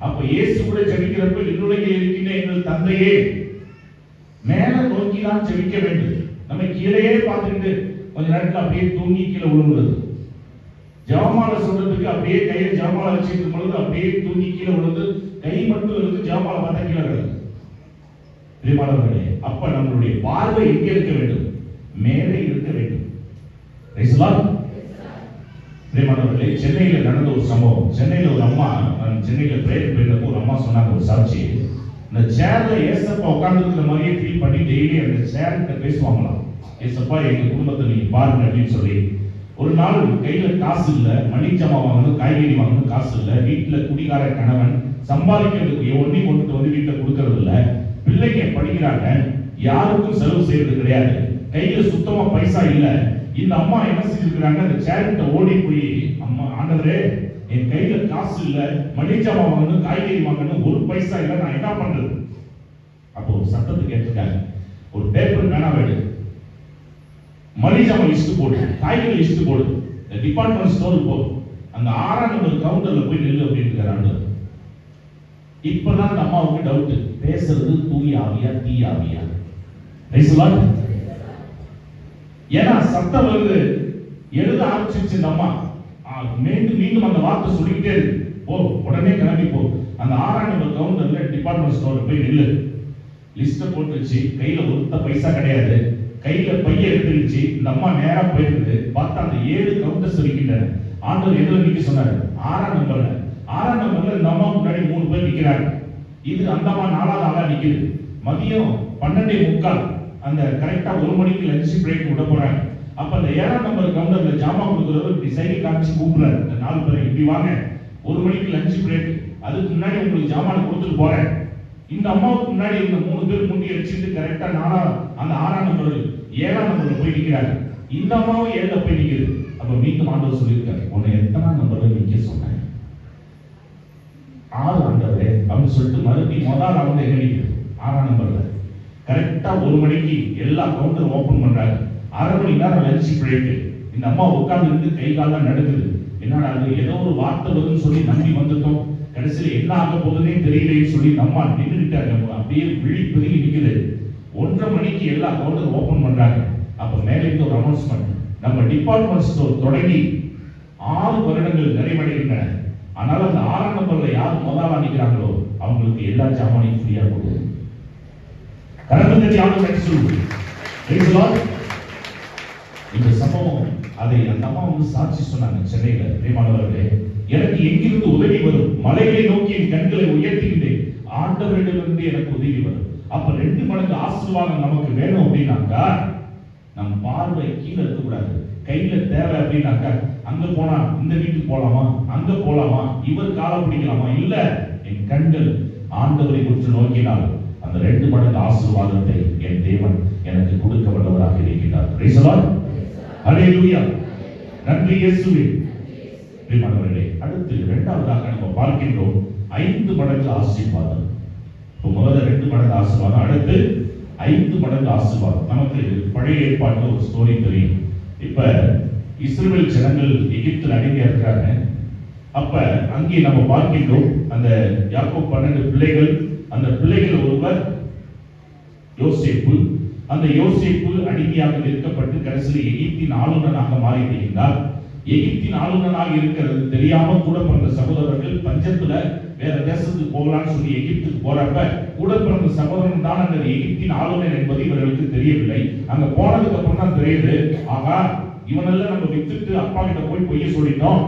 அப்ப இயேசு கூட ஜெபிக்கிறப்ப விண்ணுலகில் இருக்கின்ற எங்கள் தந்தையே, மேல நோக்கி தான் ஜெபிக்க வேண்டும். நம்ம கீழே பார்த்துட்டு கொஞ்ச நேரத்துல அப்படியே தூங்கி கீழே விழுந்துருது. ஜெபமாலை சொல்றதுக்கு அப்படியே கையில ஜெபமாலை வச்சிருக்கும் பொழுது அப்படியே தூங்கி கீழே விழுந்து கை மட்டும் இருந்து ஜெபமாலை பார்த்தா கீழே கிடக்கு. பிரியமானவர்களே, அப்ப நம்மளுடைய பார்வை எங்க இருக்க வேண்டும்? மேலே இருக்க வேண்டும். பிரியமானவர்களே, சென்னையில நடந்த ஒரு சம்பவம். சென்னையில ஒரு அம்மா, சென்னையில பிரேயர் போயிருந்தப்போ ஒரு அம்மா சொன்னாங்க ஒரு சாட்சி. இந்த சேர்ல ஏசப்பா உட்கார்ந்து இருக்கிற மாதிரியே ஃபீல் பண்ணி டெய்லி அந்த சேர்கிட்ட பேசுவாங்களாம். ஏசப்பா எங்க குடும்பத்தை நீங்க பாருங்க அப்படின்னு சொல்லி. ஒரு நாள் கையில காசு இல்ல, மளிகை ஜாமான் வாங்கணும், காய்கறி வாங்கணும், காசு இல்ல. வீட்டுல குடிகார கணவன் சம்பாதிக்கிறதுக்கு ஒன்னையும் கொண்டு வந்து வீட்டுல கொடுக்கறது இல்ல. பிள்ளைங்க படிக்கிறாங்க, யாருக்கும் செலவு செய்யறது கிடையாது, கையில சுத்தமா பைசா இல்ல. இந்த அம்மா என்ன செஞ்சிருக்கிறாங்க, அந்த சேர்கிட்ட ஓடி போய், அம்மா ஆண்டவரே என் கையில காசு இல்ல, மளிகை ஜாமான் வாங்கணும், காய்கறி வாங்கணும், ஒரு பைசா இல்ல, நான் என்ன பண்றது? அப்போ ஒரு சத்தத்தை கேட்டிருக்காங்க, ஒரு பேப்பர் பேனா வேடு, மளிகை ஜாமான் லிஸ்ட் போடு, காய்கறி லிஸ்ட் போடு, டிபார்ட்மெண்ட் ஸ்டோருக்கு போ, அந்த 6ஆம் நம்பர் கவுண்டர்ல போய் நில்லு அப்படின்னு இருக்காரு. இப்பதான் அந்த அம்மாவுக்கு டவுட், பேசுறது தூய் ஆவியா தீ ஆவியா? ஏன்னா சத்தம் வந்து எழுத ஆரம்பிச்சிருச்சு. இந்த அம்மா மீண்டும் மீண்டும் அந்த வார்த்தை சொல்லிக்கிட்டே இருக்கு, போ உடனே கிளம்பி போ, அந்த 6ஆம் நம்பர் கவுண்டர்ல டிபார்ட்மெண்ட் ஸ்டோர்ல போய் நில்லு. லிஸ்ட போட்டு வச்சு, கையில ஒருத்த பைசா கிடையாது, கையில பைய எடுத்துருச்சு. இந்த அம்மா நேரா போயிருக்குது, பார்த்தா அந்த 7 கவுண்டர்ஸ் இருக்கின்றன. ஆண்டவர் எதுல நிக்க சொன்னாரு? 6ஆம் நம்பர்ல. 6ஆம் நம்பர்ல இந்த அம்மா முன்னாடி 3 பேர் நிக்கிறாங்க. இது அந்த அம்மா 4ஆவது ஆளா நிக்குது. மதியம் 12:45 அந்த கரெக்டா 1 மணிக்கு லஞ்ச் பிரேக் விட போறாங்க. அப்ப அந்த 7ஆம் நம்பர் கவுண்டர்ல ஜாமான் கொடுக்கறவர் இப்படி சைக்கிள் காமிச்சு கூப்பிடுறாரு, இந்த 4 பேரை இப்படி வாங்க, 1 மணிக்கு லஞ்ச் பிரேக், அதுக்கு முன்னாடி உங்களுக்கு ஜாமான் கொடுத்துட்டு போறேன். இந்த அம்மாவுக்கு முன்னாடி இருந்த 3 பேர் முண்டி அடிச்சுட்டு கரெக்டா அந்த 6ஆம் நம்பர் 7ஆம் நம்பர்ல போய் நிக்கிறாங்க. இந்த அம்மாவும் 7ல போய் நிக்குது. அப்ப மீண்டும் ஆண்டவர் சொல்லியிருக்காரு, உன்னை எத்தனாம் நம்பர்ல நிக்க சொன்னேன்? 6 ஆண்டவரே அப்படின்னு சொல்லிட்டு மறுபடியும் முதல் அவங்க எங்க நிக்குது? 6ஆம் நம்பர்ல. கரெக்டா 1 மணிக்கு எல்லா கவுண்டர் ஓபன் பண்றாங்க. 1/2 மணி நேரம் லஞ்ச் பிரேக். இந்த அம்மா உட்கார்ந்து இருந்து கை கால்லாம் நடக்குது. என்னடா அது, ஏதோ ஒரு வார்த்தை வருதுன்னு சொல்லி நம்பி வந்துட்டோம், கடைசியில் என்ன ஆக போகுதுன்னே தெரியலைன்னு சொல்லி அம்மா நின்றுட்டாங்க. அப்படியே விழி பெருகி நிக்குது. 1:30 மணிக்கு எல்லா கவுண்டர் ஓபன் பண்றாங்க. அப்ப மேலே இருந்து ஒரு அனௌன்ஸ்மெண்ட், நம்ம டிபார்ட்மெண்ட் ஸ்டோர் தொடங்கி 6 வருடங்கள் நிறைவடைகின்றன. ஆனால் அந்த 6ஆம் நம்பர்ல யார் முதலா நிக்கிறாங்களோ அவங்களுக்கு எல்லா ஜாமானையும் ஃப்ரீயா கொடுக்கும். இந்த சம்பவம் அதை அந்த அம்மா வந்து சாட்சி சொன்னாங்க சென்னையில. பிரியமானவர்களே, எனக்கு எங்கிருந்து உதவி வரும்? மலைகளை நோக்கி என் கண்களை உயர்த்துகின்றேன், ஆண்டவரிடமிருந்து எனக்கு உதவி வரும். அப்ப 2 மடங்கு ஆசீர்வாதம் நமக்கு வேணும் அப்படின்னாக்கா, நம் பார்வை கீழே இருக்கக்கூடாது. கையில தேவை அப்படின்னாக்கா, அங்க போனா இந்த வீட்டுக்கு போலாமா, அங்க போலாமா, இவர் கால பிடிக்கலாமா? இல்ல, என் கண்கள் ஆண்டவரை உற்று நோக்கினால் அந்த 2 மடங்கு ஆசீர்வாதத்தை என் தேவன் எனக்கு கொடுக்க வல்லவராக இருக்கிறார். Praise the Lord. ஹல்லேலூயா. நன்றி இயேசுவே. பிரியமானவர்களே, அடுத்து 2வதாக நம்ம பார்க்கின்றோம் 5 மடங்கு ஆசீர்வாதம். முதல்ல 2 மடங்கு ஆசீர்வாதம், அடுத்து 5 மடங்கு ஆசீர்வாதம். நமக்கு பழைய ஏற்பாட்டில் ஒரு ஸ்டோரி தெரியும். இப்ப இஸ்ரவேல் ஜனங்கள் எகிப்தில் அடங்கி இருக்கிறாங்க. அப்ப அங்கே நம்ம பார்க்கின்றோம் அந்த யாக்கோபு 12 பிள்ளைகள். அந்த பிள்ளைகள் ஒருவர் யோசேப்பு. அந்த யோசேப்பு அடிமையாக விற்கப்பட்டு கடைசியில் எகிப்தின் ஆளுநராக மாறி விடுகின்றார். எகிப்தின் ஆளுநராக இருக்கிறது தெரியாம கூட பிறந்த சகோதரர்கள் பஞ்சத்துல வேற தேசத்துக்கு போகலான்னு சொல்லி எகிப்துக்கு போறப்ப கூட பிறந்த சகோதரன் தான் அந்த எகிப்தின் ஆளுநர் என்பது இவர்களுக்கு தெரியவில்லை. அங்க போனதுக்கு அப்புறம் தான் தெரியுது, ஆகா இவனெல்லாம் நம்ம வித்துட்டு அப்பா கிட்ட போய் பொய்ய சொல்லிட்டோம்,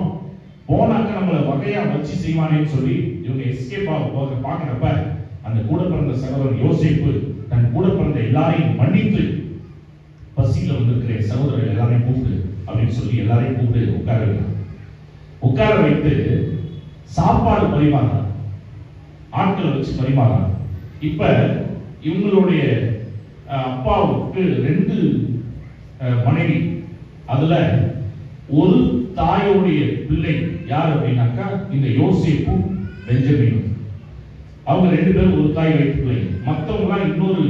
போனாக்க நம்மள வகையா வச்சு செய்வானேன்னு சொல்லி இவங்க எஸ்கேப் ஆக பாக்குறப்ப அந்த கூட பிறந்த சகோதரன் யோசேப்பு தன் கூட பிறந்த எல்லாரையும் மன்னித்து பசியில வந்திருக்கிற சகோதரர்கள் எல்லாரையும் கூப்பிடு அப்படின்னு சொல்லி எல்லாரையும் கூப்பிட்டு உட்கார வைத்து சாப்பாடு பரிமாறான், ஆட்களை வச்சு பரிமாறான். இப்ப இவங்களுடைய அப்பாவுக்கு 2 மனைவி. அதுல ஒரு தாயோடைய பிள்ளை யார் அப்படின்னாக்கா இந்த யோசேப்பும் பெஞ்சமினும். அவங்க 2 பேரும் ஒரு தாய் வயிற்று பிள்ளை. மற்றவங்க இன்னொரு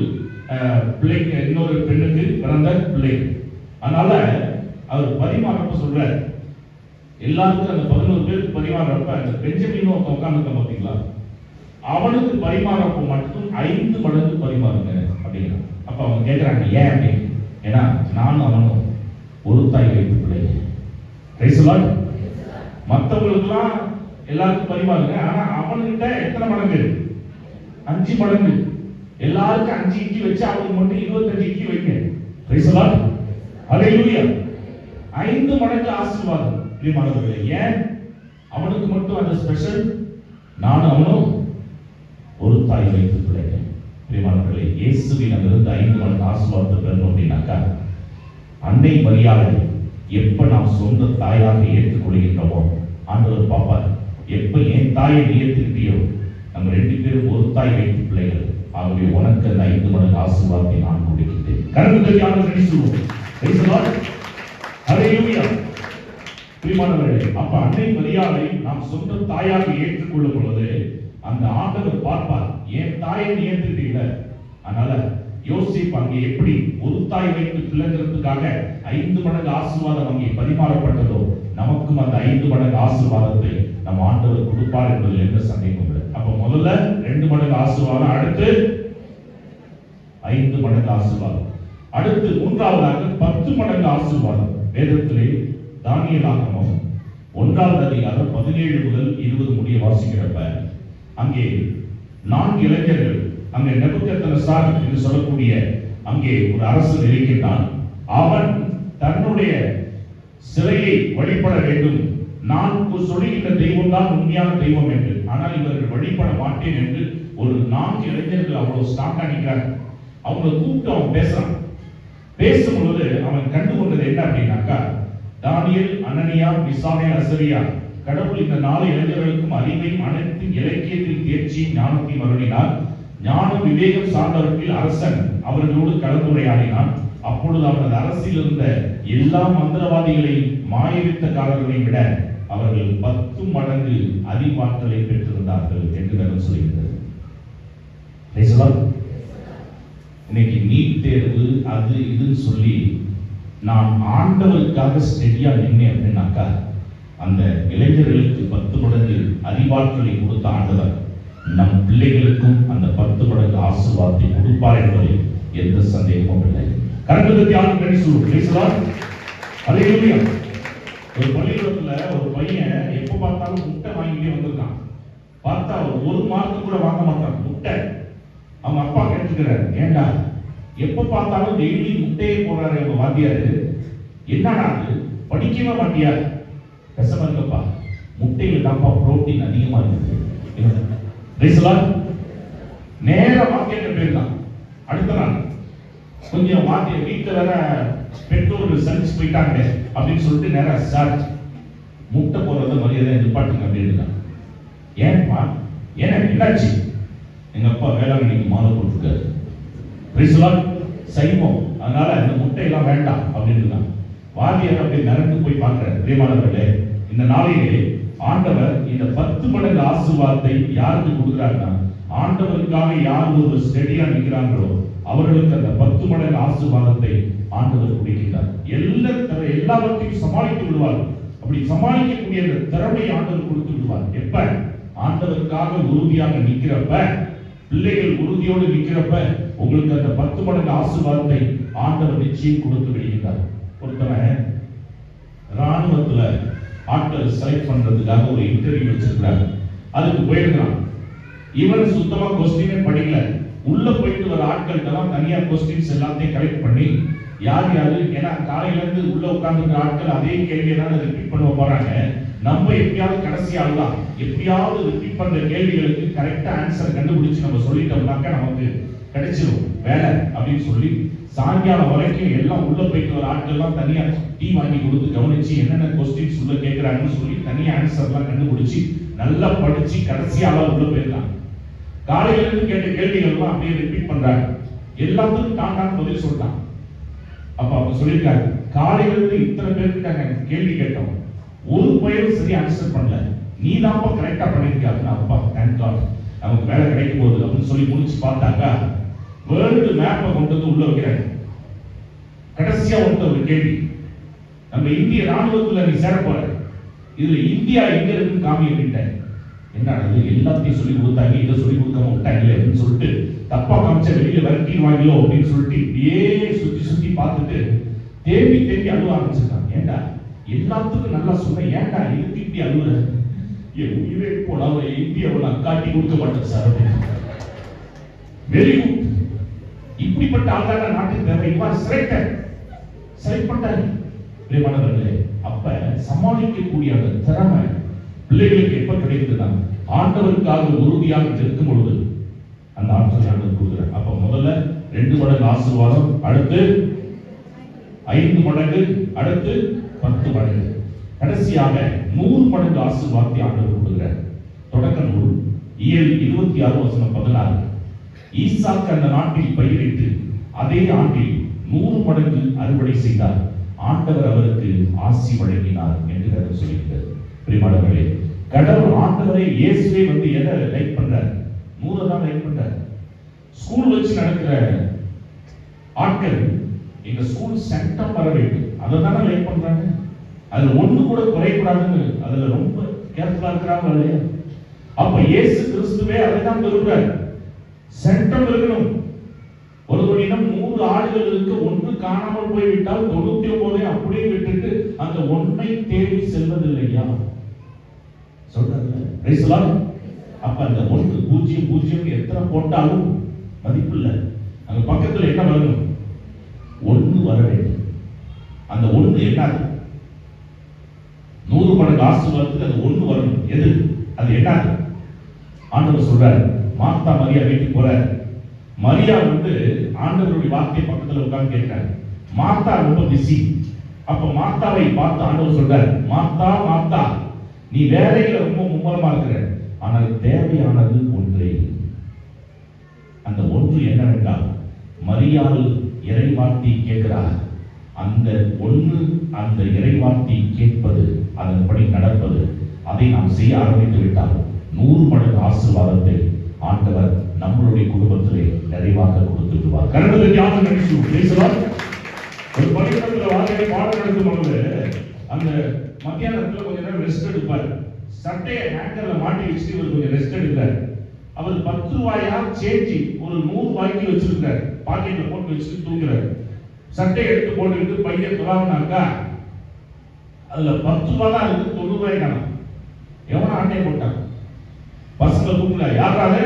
பிள்ளைக்கு, இன்னொரு பெண்ணுக்கு பிறந்த பிள்ளை. அதனால அவர் பரிமாறப்ப சொல்றாரு, எல்லாருக்கும் அந்த 11 பேருக்கு பரிமாறப்ப அந்த பெஞ்சமின் உட்கார்ந்து பார்த்தீங்களா, அவனுக்கு பரிமாறப்ப மட்டும் 5 மடங்கு பரிமாறுங்க அப்படின்னா. அப்ப அவங்க கேட்கிறாங்க, ஏன் அப்படின்னு. ஏன்னா நானும் அவனும் ஒரு தாய் வைத்து பிள்ளைங்க. மற்றவங்களுக்குலாம் எல்லாருக்கும் பரிமாறுங்க, ஆனா அவன்கிட்ட எத்தனை மடங்கு? 5 மடங்கு. எல்லாருக்கும் 5 இட்லி வச்சு அவனுக்கு மட்டும் 25 இட்லி வைங்க. ஹல்லேலூயா. 5 மடங்கு ஆசீர்வாதம் பிரியமானவர்களே. ஏன் அவனுக்கு மட்டும் அந்த ஸ்பெஷல்? நானும் அவனும் ஒரு தாய் வைத்து பிள்ளைங்க. பிரியமானவர்களே, இயேசுவின் அங்கிருந்து 5 மடங்கு ஆசீர்வாதத்தை பெறணும் அப்படின்னாக்கா, அன்னை மரியாதை எப்ப நாம் சொந்த தாயாக ஏற்றுக்கொள்கின்றோமோ ஆண்டவர் பாப்பார். எப்ப என் தாயை நீ ஏற்றுக்கிட்டியோ, நம்ம 2 பேரும் ஒரு தாய் வைத்து பிள்ளைகள். ஆகவே உனக்கு அந்த 5 மடங்கு ஆசீர்வாதத்தை நான் கொடுக்கின்றேன். கரங்குதலியான சொல்லுவோம். ஹல்லேலூயா. பிரியமானவர்களே, அப்ப அன்னை மரியாதை நாம் சொந்த தாயாக ஏற்றுக்கொள்ளும் பொழுது அந்த ஆண்டவர் பார்ப்பார், என் தாயை நீ ஏற்றுக்கிட்டீங்க. அதனால யோசிப்பு அங்கே எப்படி ஒரு தாய் வைத்து பிள்ளைங்கிறதுக்காக 5 மடங்கு ஆசீர்வாதம் அங்கே பரிமாறப்பட்டதோ, நமக்கும் அந்த 5 மடங்கு ஆசீர்வாதத்தை நம் ஆண்டவர் கொடுப்பார் என்பதில் எந்த சந்தேகமும் இல்லை. அப்ப முதல்ல 2 மடங்கு ஆசீர்வாதம், அடுத்து 5 மடங்கு ஆசீர்வாதம், அடுத்து 3வதாக 10 மடங்கு ஆசீர்வாதம். வேதத்திலே தானியேலாகமம் 1வது அதிகாரம் 17 முதல் 20 முடிய வாசிக்கிறப்ப அங்கே 4 இளைஞர்கள், அங்கே நேபுகாத்நேசார் என்று சொல்லக்கூடிய அங்கே ஒரு அரசன் இருக்கின்றான். அவன் தன்னுடைய சிலையை வழிபட வேண்டும், நான் சொல்லுகின்ற தெய்வம் தான் உண்மையான தெய்வம் என்று, ஆனால் இவர்கள் வழிபட மாட்டேன் என்று ஒரு 4 இளைஞர்கள் அவ்வளவு ஸ்ட்ராங்கா நிற்கிறாங்க. அவங்களை கூப்பிட்டு அவன் பேசுறான். பேசும்பொழுது அவன் கண்டு கொண்டது என்ன அப்படின்னாக்கா, தானியேல், அனனியா, மிசாயேல், அசரியா, கடவுள் இந்த 4 இளைஞர்களுக்கும் அறிவையும் அனைத்து இலக்கியத்தில் தேர்ச்சியும் ஞானத்தையும் அருளினார். ஞானம் விவேகம் சார்ந்தவர்களில் அரசன் அவர்களோடு கலந்துரையாடினான். அப்பொழுது அவரது அரசில் இருந்த எல்லா மந்திரவாதிகளையும் மாயவித்தக்காரர்களையும் விட அவர்கள் 10 மடங்கு அறிவாற்றலை பெற்றிருந்தார்கள் என்று வேதம் சொல்கிறது. இன்னைக்கு நீட் தேர்வு அது இதுன்னு சொல்லி நான் ஆண்டவருக்காக ஸ்டெடியா நின்னேன் அப்படின்னாக்கா, அந்த இளைஞர்களுக்கு 10 மடங்கு அறிவாற்றலை கொடுத்த ஆண்டவர் நம் பிள்ளைகளுக்கும் அந்த 10 மடங்கு ஆசீர்வாதத்தை கொடுப்பார் என்பதில் எந்த சந்தேகமும் இல்லை. கரங்களுக்கு ஆளுநரை சொல்லுவோம். ஹல்லேலூயா. ஒரு பள்ளிக்கூடத்துல ஒரு பையன் எப்ப பார்த்தாலும் முட்டை வாங்கிட்டே வந்திருக்கான். பார்த்தா ஒரு மார்க் கூட வாங்க மாட்டான் முட்டை. அவங்க அப்பா கேட்டுக்கிறாரு, ஏண்டா எப்ப பார்த்தாலும் டெய்லி முட்டையை போடுறாரு உங்க வாத்தியாரு, என்னடா அது படிக்கவே மாட்டியா? கஷ்டமா இருக்கப்பா, முட்டையில் தான்ப்பா புரோட்டீன் அதிகமா இருக்கு. நேர வாக்கிய பேர் தான். அடுத்த நாள் கொஞ்சம் வாத்திய வீட்டுல வேற பெற்றோர்கள் சலிச்சு போயிட்டாங்க அப்படின்னு சொல்லிட்டு நேரா சார் முட்டை போடுறத மரியாதை நிப்பாட்டுங்க அப்படின்னு. ஏன்பா, ஏன்னா என்னாச்சு? எங்க அப்பா வேளாங்கண்ணிக்கு மாலை போட்டுருக்காரு, சைவம், அதனால இந்த முட்டையெல்லாம் வேண்டாம் அப்படின்னு தான். வாத்தியார் அப்படி நடந்து போய் பார்க்கிறார். பிரியமானவர்களே, இந்த நாளிலே ஆண்டவர் இந்த 10 மடங்கு ஆசீர்வாதத்தை யாருக்கு கொடுக்கிறார்னா, ஆண்டவருக்காக யார் ஒரு ஸ்டெடியா நிற்கிறாங்களோ அவர்களுக்கு அந்த 10 மடங்கு ஆசீர்வாதத்தை ஆண்டவர் கொடுக்கிறார். எல்லாவற்றையும் சமாளித்து விடுவார். அப்படி சமாளிக்கக்கூடிய அந்த திறமை ஆண்டவர் கொடுத்து விடுவார். எப்ப ஆண்டவருக்காக உறுதியாக நிற்கிறப்ப, பிள்ளைகள் உறுதியோடு நிற்கிறப்ப, உங்களுக்கு அந்த 10 மடங்கு ஆசீர்வாதத்தை ஆண்டவர் நிச்சயம் கொடுத்து விடுகிறார். ஒருத்தவன் ராணுவத்துல ஆட்கள் செலக்ட் பண்றதுக்காக ஒரு இன்டர்வியூ வச்சிருக்கிறாங்க. அதுக்கு போயிருக்கிறான். இவன் சுத்தமா கொஸ்டினே படிக்கல. உள்ள போயிட்டு வர ஆட்கள்கிட்ட தனியா கொஸ்டின்ஸ் எல்லாத்தையும் கலெக்ட் பண்ணி யார் யாரு, ஏன்னா காலையில இருந்து உள்ள உட்கார்ந்து ஆட்கள் அதே கேள்வியை தான் ரிப்பீட் பண்ண போறாங்க. நம்ம எப்படியாவது கடைசி ஆள்தான், எப்படியாவது ரிப்பீட் பண்ற கேள்விகளுக்கு கரெக்டா ஆன்சர் கண்டுபிடிச்சு நம்ம சொல்லிட்டோம்னாக்க நமக்கு கிடைச்சிடும் வேலை அப்படின்னு சொல்லி சாயங்காலம் வரைக்கும் எல்லாம் உள்ள போயிட்டு வர ஆட்கள்லாம் தனியா டீ வாங்கி கொடுத்து கவனிச்சு என்னென்ன கொஸ்டின்ஸ் உள்ள கேட்கிறாங்கன்னு சொல்லி தனியா ஆன்சர்லாம் கண்டுபிடிச்சு நல்லா படிச்சு கடைசியால உள்ள போயிருக்காங்க. காலையில இருந்து கேட்ட கேள்விகள்லாம் அப்படியே ரிப்பீட் பண்றாங்க. எல்லாத்துக்கும் தான் பதில் சொல்லிட்டான். அப்ப அவங்க சொல்லியிருக்காங்க, காலையில இருந்து இத்தனை பேருக்கு நாங்க கேள்வி கேட்டோம், ஒரு பையனும் சரியா ஆன்சர் பண்ணல, நீ தான்ப்பா கரெக்டா பண்ணிருக்காங்க. அப்பா தேங்க் காட், நமக்கு வேலை கிடைக்கும் போது அப்படின்னு சொல்லி முடிச்சு பார்த்தாக்கா வேர்ல்டு மேப்பை கொண்டு வந்து உள்ள வைக்கிறாங்க. கடைசியா ஒரு கேள்வி, நம்ம இந்திய ராணுவத்துல நீ சேர போற, இதுல இந்தியா எங்க இருக்குன்னு காமி அப்படின்ட்டேன். என்ன எல்லாத்தையும் சொல்லி கொடுத்தாங்க, இதை சொல்லி கொடுக்காம விட்டாங்க அப்படின்னு சொல்லிட்டு தப்பா காமிச்ச வெளியில விரட்டிடுவாங்களோ அப்படின்னு சொல்லிட்டு இப்படியே சுத்தி சுத்தி பார்த்துட்டு தேம்பி தேம்பி அழுவ ஆரம்பிச்சிருக்காங்க. ஏண்டா எல்லாத்துக்கும் நல்லா சொன்ன, ஏண்டா இதுக்கு இப்படி அழுவ? என் உயிரை போல அவரை இந்தியாவில் நான் காட்டி கொடுக்க மாட்டேன் சார் அப்படின்னு. வெரி குட், இப்படிப்பட்ட ஆள்தான நாட்டுக்கு தேவை. இவ்வாறு செலக்ட் பண்ணாரு பிரியமானவர்களே. அப்ப சமாளிக்கக்கூடிய அந்த திறமை பிள்ளைகளுக்கு எப்ப கிடைக்குதுன்னா ஆண்டவருக்காக உறுதியாக இருக்கும் பொழுது அந்த ஆற்றலை ஆண்டவர் கொடுக்குறார். அப்ப முதல்ல 2 மடங்கு ஆசீர்வாதம், அடுத்து 5 மடங்கு, அடுத்து 10 மடங்கு, கடைசியாக 100 மடங்கு ஆசீர்வாதத்தை ஆண்டவர் கொடுக்கிறார். தொடக்க நூல் இயல் 26:16. ஈசாக்கு அந்த நாட்டில் பயிரிட்டு அதே ஆண்டில் 100 மடங்கு அறுவடை செய்தார். ஆண்டவர் அவருக்கு ஆசி வழங்கினார் என்று சொல்லியிருக்கிறது. பிரியமானவர்களே, கடவுள் ஆண்டவரை இயேசுவே வந்து எதை லைக் பண்றார்? 100 தான் லைக் பண்றார். ஸ்கூல் வச்சு நடக்கிற ஆட்கள் எங்க ஸ்கூல் சென்டம் வர வேண்டும், அதை தானே லைக் பண்றாங்க. அதுல ஒண்ணு கூட குறைக்கூடாதுன்னு அதுல ரொம்ப கேர்ஃபுல்லா இருக்கிறாங்க இல்லையா? அப்ப இயேசு கிறிஸ்துவே அதை தான் விரும்புறார். சென்டம் இருக்கணும். ஒருவனிடம் 100 ஆடுகள் இருக்கு, ஒன்று காணாமல் போய்விட்டால் 99 அப்படியே விட்டுட்டு அந்த ஒன்றை தேடி செல்வதில்லையா சொல்றாங்க. அப்ப அந்த 1 0 0 எத்தனை போட்டாலும் மதிப்பு இல்லை. அங்க பக்கத்துல என்ன வரணும்? 1 வர வேண்டும். அந்த 1 என்ன? 100 மடங்கு ஆசீர்வாதத்துக்கு அந்த 1 வரணும். எது அது? என்ன? ஆண்டவர் சொல்றார். மார்த்தா மரியா வீட்டுக்கு போற. மரியா வந்து ஆண்டவருடைய வார்த்தையை பக்கத்துல உட்கார்ந்து கேட்கிறார். மார்த்தா ரொம்ப பிஸி. அப்ப மார்த்தாவை பார்த்து ஆண்டவர் சொல்றார், மார்த்தா மார்த்தா, நீ வேலையில ரொம்ப மும்மரமா இருக்கிற, ஆனால் தேவையானது ஒன்றே. அந்த ஒன்று என்னவென்றால் மரியாள் இறைவார்த்தை கேட்கிறார். அந்த ஒன்று, அந்த இறைவார்த்தை கேட்பது, அதன்படி நடப்பது, அதை நாம் செய்ய ஆரம்பித்து விட்டால் 100 மடங்கு ஆசீர்வாதத்தை ஆண்டவர் நம்மளுடைய குடும்பத்திலே நிறைவாக கொடுத்து விடுவார். கர்த்தருக்கு தியானம் நடிச்சு பேசலாம். ஒரு பள்ளிக்கூடத்துல வாழ்க்கை பாடம் நடத்தும் பொழுது அந்த மத்தியானத்துல கொஞ்ச நேரம் ரெஸ்ட் எடுப்பார். சட்டையை ஹேங்கர்ல மாட்டி வச்சுட்டு இவர் கொஞ்சம் ரெஸ்ட் எடுக்கிறார். அவர் 10 ரூபாயா சேஞ்சி ஒரு 100 ரூபாய்க்கு வச்சிருக்காரு, பாக்கெட்ல போட்டு வச்சுட்டு தூங்குறாரு. சட்டையை எடுத்து போட்டுக்கிட்டு பையன் துறாவுனாக்கா அதுல 10 ரூபாய் தான் இருக்கு, 90 ரூபாய் காணும். எவனா ஆட்டையை போட்டான்? பசங்க தூங்குல. யாராவது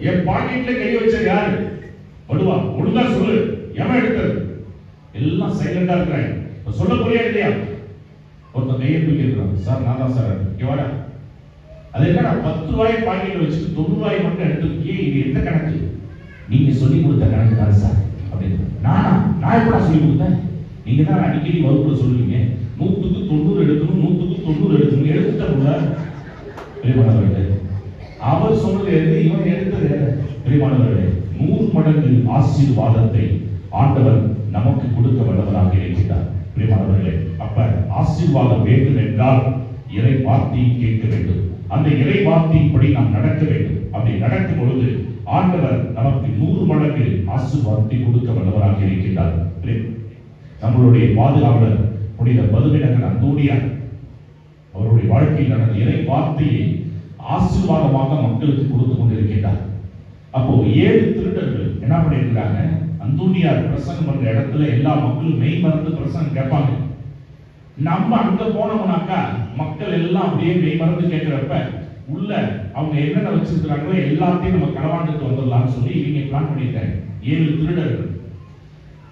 என் பாக்கெட்ல கை வச்ச யாரு? படுவா, ஒழுங்கா சொல்லு, எவன் எடுத்தது? எல்லாம் சைலண்டா இருக்கிறாங்க. சொல்ல போறியா இல்லையா? ஒருத்தன் கையை தூக்கி இருக்கிறான். சார் நான் தான் சார். எவாடா அது என்னடா 10 ரூபாய் பாக்கெட்ல வச்சுட்டு 90 ரூபாய் மட்டும் எடுத்துக்கியே, இது என்ன கணக்கு? நீங்க சொல்லி கொடுத்த கணக்கு தான் சார் அப்படின்னு. நான் எப்படா சொல்லி கொடுத்தேன்? நீங்க தான் அடிக்கடி வகுப்புல சொல்லுவீங்க 100க்கு 90 எடுக்கணும், 100க்கு 90 எடுக்கணும். எடுத்துட்டா பிரியமானவர்களே, அவர் சொன்னது எது, இவன் எடுத்தது? பிரியமானவர்களே, 100 மடங்கு ஆசீர்வாதத்தை ஆண்டவர் நமக்கு கொடுக்க வல்லவராக இருக்கிறார். பிரியமானவர்களே, அப்ப ஆசீர்வாதம் வேண்டும் என்றால் இறை வார்த்தையை கேட்க வேண்டும். அந்த இறை வார்த்தையின்படி நாம் நடக்க வேண்டும். அப்படி நடக்கும் பொழுது ஆண்டவர் நமக்கு 100 மடங்கு ஆசீர்வாதத்தை கொடுக்க வல்லவராக இருக்கிறார். நம்மளுடைய பாதுகாவலர் புனித பதுவிநகர் அந்தோனியார் அவருடைய வாழ்க்கையில் நடந்த இறை வார்த்தையை ஆசீர்வாதமாக மக்களுக்கு கொடுத்து கொண்டிருக்கிறார். அப்போ 7 திருடர்கள் என்ன பண்ணிருக்கிறாங்க? அந்தோனியார் பிரசங்கம் பண்ற இடத்துல எல்லா மக்களும் மெய் மறந்து பிரசங்கம் கேட்பாங்க. நம்ம அங்க போனோம்னாக்கா மக்கள் எல்லாம் அப்படியே மெய் மறந்து கேட்கிறப்ப உள்ள அவங்க என்னென்ன வச்சிருக்கிறாங்களோ எல்லாத்தையும் நம்ம களவாண்டுட்டு வந்துடலாம்னு சொல்லி இவங்க பிளான் பண்ணிட்டாங்க. 7 திருடர்கள்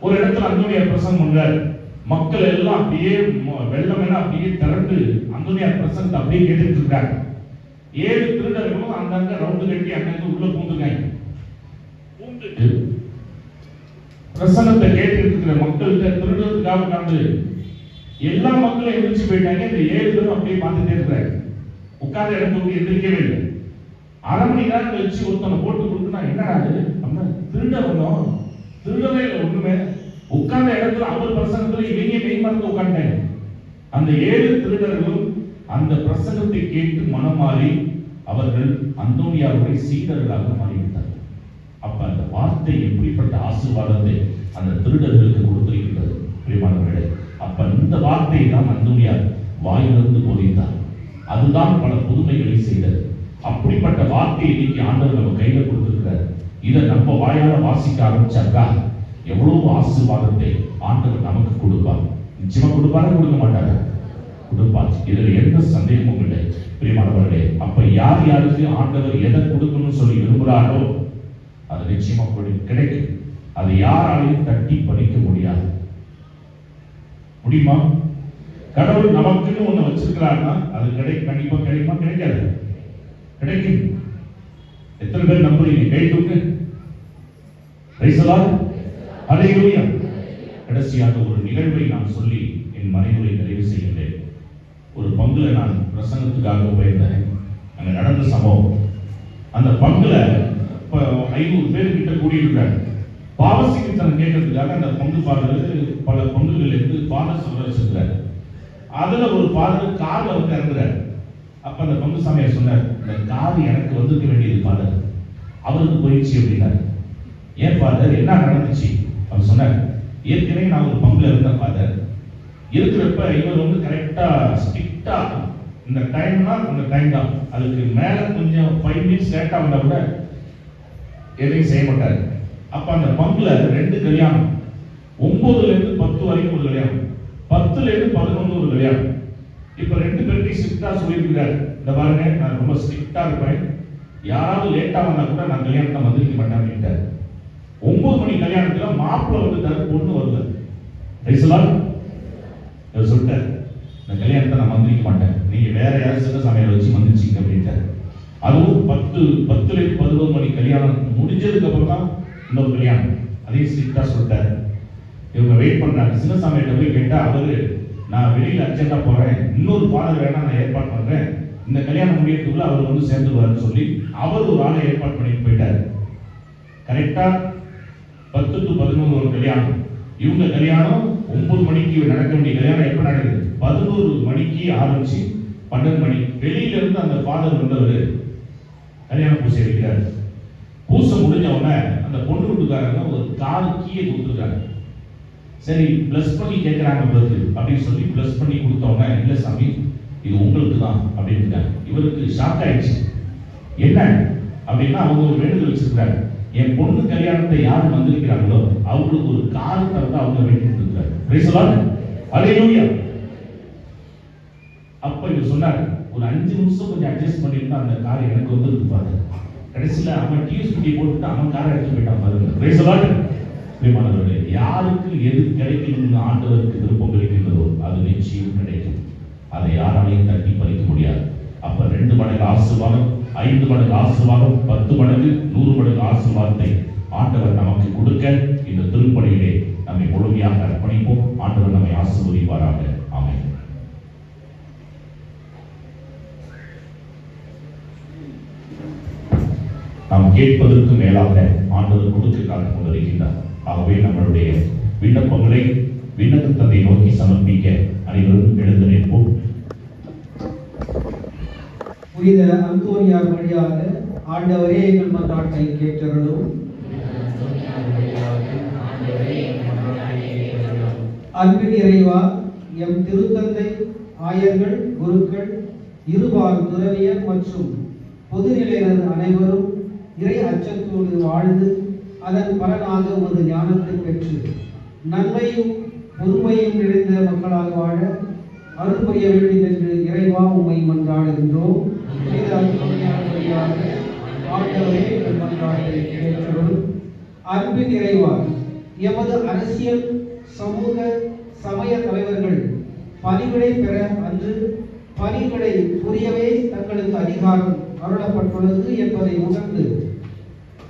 ஒரு இடத்துல அந்தோனியார் பிரசங்கம் பண்றாரு. மக்கள் எல்லாம் அப்படியே வெள்ளம் எல்லாம் அப்படியே திரண்டு அந்தோனியார் பிரசங்கத்தை அப்படியே கேட்டுட்டு இருக்காங்க. 7 திருடர்களும் அங்கங்க ரவுண்டு கட்டி அங்கங்க உள்ள பூந்துட்டாங்க. பூந்துட்டு பிரசங்கத்தை கேட்டு இருக்கிற மக்கள்கிட்ட திருடுறதுக்காக உட்கார்ந்து எல்லா மக்களும் எந்திரிச்சு போயிட்டாங்க. இந்த 7 பேரும் அப்படியே பார்த்துட்டே இருக்கிறாங்க. உட்கார்ந்த இடத்துல எந்திரிக்கவே இல்லை. அரை மணி நேரம் கழிச்சு ஒருத்தனை போட்டு கொடுத்துனா என்னடா அப்படின்னா திருட வந்தோம், திருடவே இல்லை ஒண்ணுமே. உட்கார்ந்த இடத்துல அவர் பிரசங்கத்துல இவங்க மெய் மறந்து உட்கார்ந்தாங்க. அந்த 7 திருடர்களும் அந்த பிரசங்கத்தை கேட்டு மனம் மாறி அவர்கள் அந்தோனியாருடைய சீடர்களாக மாறிவிட்டார்கள். அப்ப அந்த வார்த்தை எப்படிப்பட்ட ஆசீர்வாதத்தை அந்த திருடர்களுக்கு கொடுத்திருக்கிறது பிரியமானவர்களே. அப்ப அப்ப இந்த வார்த்தையை தான் அந்தோனியார் வாயிலிருந்து போதித்தார். அதுதான் பல புதுமைகளை செய்தது. அப்படிப்பட்ட வார்த்தையை இன்னைக்கு ஆண்டவர் நம்ம கையில கொடுத்திருக்கிறார். இதை நம்ம வாயால வாசிக்க ஆரம்பிச்சாக்கா எவ்வளவு ஆசீர்வாதத்தை ஆண்டவர் நமக்கு கொடுப்பார். நிச்சயமா கொடுப்பாரு, கொடுக்க மாட்டாரு, கொடுப்பார். இதுல எந்த சந்தேகமும் இல்லை பிரியமானவர்களே. அப்ப யார் யாருக்கு ஆண்டவர் எதை கொடுக்கணும்னு சொல்லி விரும்புகிறாரோ அது நிச்சயமா கிடைக்கும். அதை யாராலையும் தட்டி பறிக்க முடியாது. முடியுமா? கடவுள் நமக்குன்னு ஒண்ணு வச்சிருக்கிறாருன்னா அது கண்டிப்பா கிடைக்குமா? கிடைக்காது. கிடைக்கும். எத்தனை பேர் நம்புறீங்க? கை தூக்கு. Praise the Lord. ஹல்லேலூயா. கடைசியாக ஒரு நிகழ்வை நான் சொல்லி என் மறைவுரை நிறைவு செய்கின்றேன். ஒரு பங்குல நான் பிரசங்கத்துக்காக போயிருந்தேன். அங்க நடந்த சம்பவம். அந்த பங்குல 500 பேர் கிட்ட கூடியிருக்காங்க. பாவசிக்கத்தனம் கேட்கறதுக்காக அந்த பங்கு ஃபாதர் பல பங்குகள் இருந்து ஃபாதர் சொல்ல வச்சிருக்கிறார். அதுல ஒரு ஃபாதர் கார்ல வந்து இறங்குறார். அப்ப அந்த பங்கு சாமியார் சொன்னார், இந்த கார் எனக்கு வந்திருக்க வேண்டியது ஃபாதர், அவருக்கு போயிடுச்சு அப்படின்னாரு. ஏன் ஃபாதர், என்ன நடந்துச்சு? அவர் சொன்னார், ஏற்கனவே நான் ஒரு பங்குல இருந்தேன் ஃபாதர். இருக்கிறப்ப இவர் வந்து கரெக்டா ஸ்ட்ரிக்டா இந்த டைம்னா அந்த டைம் தான், அதுக்கு மேல கொஞ்சம் 5 மினிட்ஸ் லேட்டா வந்தா கூட எதையும் செய்ய மாட்டாரு. அப்ப அந்த பங்குல 2 கல்யாணம், 9ல இருந்து 10 வரைக்கும் ஒரு கல்யாணம், 10ல இருந்து 11 ஒரு கல்யாணம். இப்ப 2 பேர்த்தையும் ஸ்ட்ரிக்டா சொல்லியிருக்கிறாரு, இந்த பாருங்க நான் ரொம்ப ஸ்ட்ரிக்டா இருப்பேன், யாராவது லேட்டா வந்தா கூட நான் கல்யாணத்தை வந்திருக்க மாட்டேன் அப்படின்ட்டாரு. 9 மணி கல்யாணத்துல மாப்பிள்ள வந்துட்டாரு, பொண்ணு வரல. சொல்லிட்டாரு, இந்த கல்யாணத்தை நான் வந்திருக்க மாட்டேன், நீங்க வேற யாரும் சின்ன சமையல் வச்சு வந்துருச்சீங்க அப்படின்ட்டாரு. அதுவும் 10ல இருந்து 11 மணி கல்யாணம் முடிஞ்சதுக்கு அப்புறம் தான் இன்னொரு கல்யாணம். அதையும் ஸ்ட்ரிக்டா சொல்லிட்டாரு. இவங்க வெயிட் பண்றாங்க. சின்ன சமையல்கிட்ட போய் கேட்டா அவரு, நான் வெளியில அர்ஜென்டா போறேன், இன்னொரு ஃபாதர் வேணா நான் ஏற்பாடு பண்றேன், இந்த கல்யாணம் முடியறதுக்குள்ள அவர் வந்து சேர்ந்துருவாருன்னு சொல்லி அவர் ஒரு ஆளை ஏற்பாடு பண்ணிட்டு போயிட்டாரு. கரெக்டா 10 to 11 ஒரு கல்யாணம். இவங்க கல்யாணம் 9 மணிக்கு நடக்க வேண்டிய கல்யாணம் எப்ப நடக்குது? 11 மணிக்கு ஆரம்பிச்சு 12 மணி. வெளியில இருந்து அந்த ஃபாதர் வந்தவர் கல்யாண பூசை வைக்கிறார். பூசை முடிஞ்ச உடனே அந்த பொண்ணு வீட்டுக்காரங்க ஒரு கார் கீயை கொடுத்துருக்காங்க. சரி பிளஸ் பண்ணி கேட்கிறாங்க அப்படின்னு சொல்லி பிளஸ் பண்ணி கொடுத்தவங்க, இல்ல சாமி இது உங்களுக்கு தான் அப்படின்னு. இவருக்கு ஷாக் ஆயிடுச்சு. என்ன அப்படின்னா அவங்க ஒரு வேண்டுதல் வச்சிருக்காங்க, என் பொண்ணு கல்யாணத்தை யாரு வந்திருக்கிறாங்களோ அவங்களுக்கு ஒரு கார் தரதா அவங்க வேண்டிட்டு இருக்காரு. Praise the Lord. ஹல்லேலூயா. அப்ப இவர் சொன்னார், ஒரு 5 நிமிஷம் கொஞ்சம் அட்ஜஸ்ட் பண்ணிருந்தா அந்த கார் எனக்கு வந்து பாரு. கடைசியில அவன் டிஎஸ்பிடி போட்டுட்டு அவன் காரை எடுத்து போயிட்டான் பாருங்க. Price the Lord. பிரியமானவர்களே, யாருக்கு எது கிடைக்கணும்னு ஆண்டவருக்கு விருப்பம் இருக்கின்றதோ அது நிச்சயம் கிடைக்கும். அதை யாராலையும் தட்டி பறிக்க முடியாது. அப்ப 2 மடங்கு ஆசீர்வாதம், 5 மடங்கு ஆசீர்வாதம், 10 மடங்கு 100 மடங்கு ஆசீர்வாதத்தை ஆண்டவர் நமக்கு கொடுக்க இந்த திருப்பணியிலே நம்மை முழுமையாக அர்ப்பணிப்போம். ஆண்டவர் நம்மை ஆசீர்வதிப்பாராக. ஆமென். நாம் கேட்பதற்கு மேலாக ஆண்டவர் கொடுக்க காத்துக் கொண்டிருக்கின்றார். ஆகவே நம்மளுடைய விண்ணப்பங்களை விண்ணப்ப தந்தை நோக்கி சமர்ப்பிக்க அனைவரும் எழுந்து நிற்போம். புனித அந்தோனியார் வழியாக ஆண்டவரே எங்கள் மன்றாட்டை கேட்டருளும். அன்பின் இறைவா, எம் திருத்தந்தை, ஆயர்கள், குருக்கள், இருபால் துறவியர் மற்றும் பொதுநிலையினர் அனைவரும் இறை அச்சத்தோடு வாழ்ந்து அதன் பலனாக ஒரு ஞானத்தை பெற்று நன்மையும் பொறுமையும் நிறைந்த மக்களாக வாழ அருள் புரிய வேண்டும் என்று இறைவா உம்மை மன்றாடுகின்றோம். ஆண்டவரே எங்கள் மன்றாட்டை கேட்டருளும். அன்பின் இறைவா, எமது அரசியல், சமூக, சமய தலைவர்கள் பணிவிடை பெற அன்று பணிகளை புரியவே தங்களுக்கு அதிகாரம் அருளப்பட்டுள்ளது என்பதை உணர்ந்து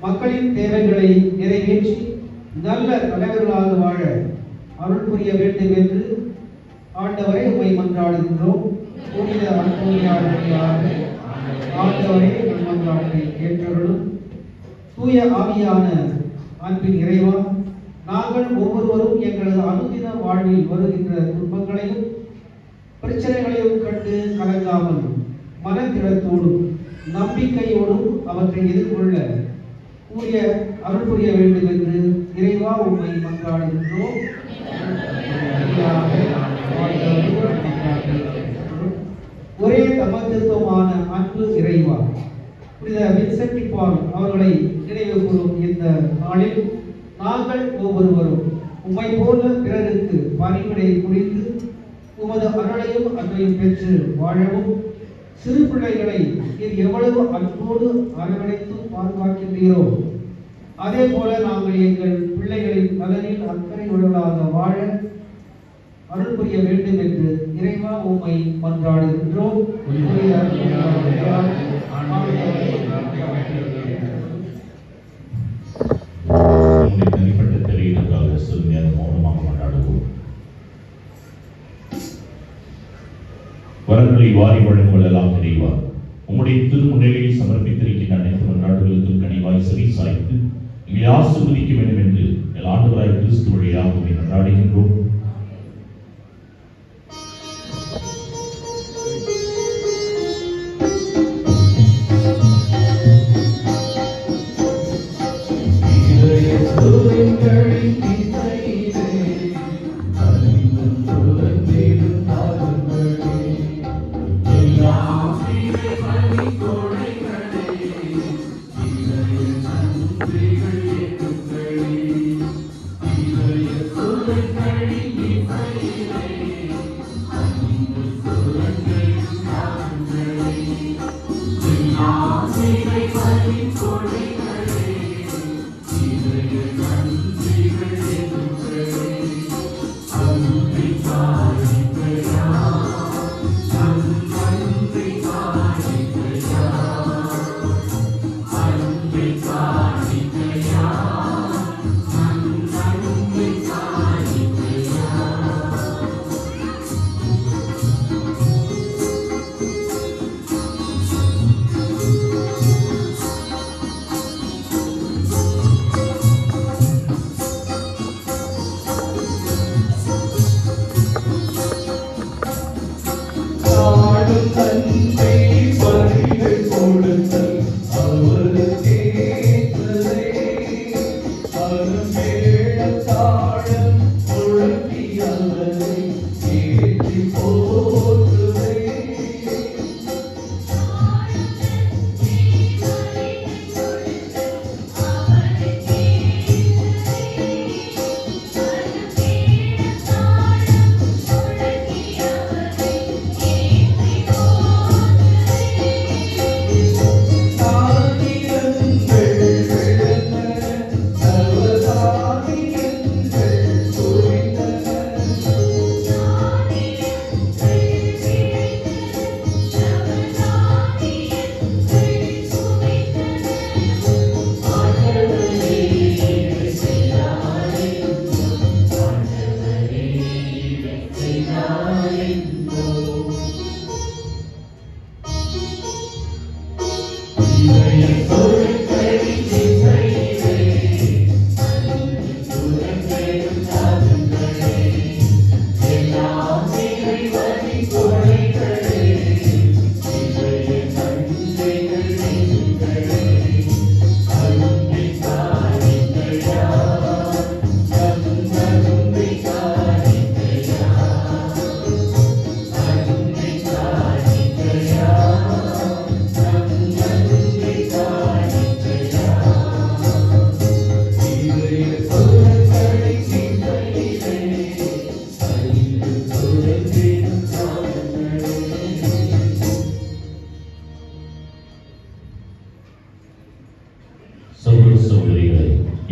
மக்களின் தேவைகளை நிறைவேற்றி நல்ல தலைவர்களாக வாழ அருள் புரிய வேண்டும் என்று ஆண்டவரை உம்மை மன்றாடுகின்றோம். புனித அந்தோனியார் வழியாக ஆண்டவரே எங்கள் மன்றாட்டை ஏற்றருளும். தூய ஆவியான அன்பின் இறைவா, நாங்கள் ஒவ்வொருவரும் எங்களது அனுதின வாழ்வில் வருகின்ற துன்பங்களையும் பிரச்சனைகளையும் கண்டு கலங்காமல் மனத்திடத்தோடும் நம்பிக்கையோடும் அவற்றை எதிர்கொள்ள கூடிய அருள் புரிய வேண்டும் என்று இறைவா உம்மை மன்றாடுகின்றோம். ஒரே தமத்துவமான அன்பு இறைவா, புனித வின்சென்ட் பால் அவர்களை நினைவு கூறும் இந்த நாளில் நாங்கள் ஒவ்வொருவரும் உம்மை போல பிறருக்கு பணிவிடை புரிந்து உமது அருளையும் அன்பையும் பெற்று வாழவும், சிறு பிள்ளைகளை நீர் எவ்வளவு அன்போடு அரவணைத்து பாதுகாக்கின்றீரோ அதே போல நாங்கள் எங்கள் பிள்ளைகளின் நலனில் அக்கறை உள்ளவர்களாக வாழ அருள் புரிய வேண்டும் என்று இறைவா உம்மை மன்றாடுகின்றோம். தனிப்பட்ட திரையிற்காக சிறிது நேரம் மௌனமாக கொண்டாடுவோம். வரங்களை வாரி வழங்குவதெல்லாம் இறைவா, உம்முடைய திருமுன்னிலையில் சமர்ப்பித்திருக்கின்ற அனைத்து மன்றாடுகளுக்கும் கனிவாய் செவி சாய்த்து எங்களை ஆசீர்வதிக்க வேண்டும் என்று எங்கள் ஆண்டவராய் கிறிஸ்து வழியாக உம்மை மன்றாடுகின்றோம்.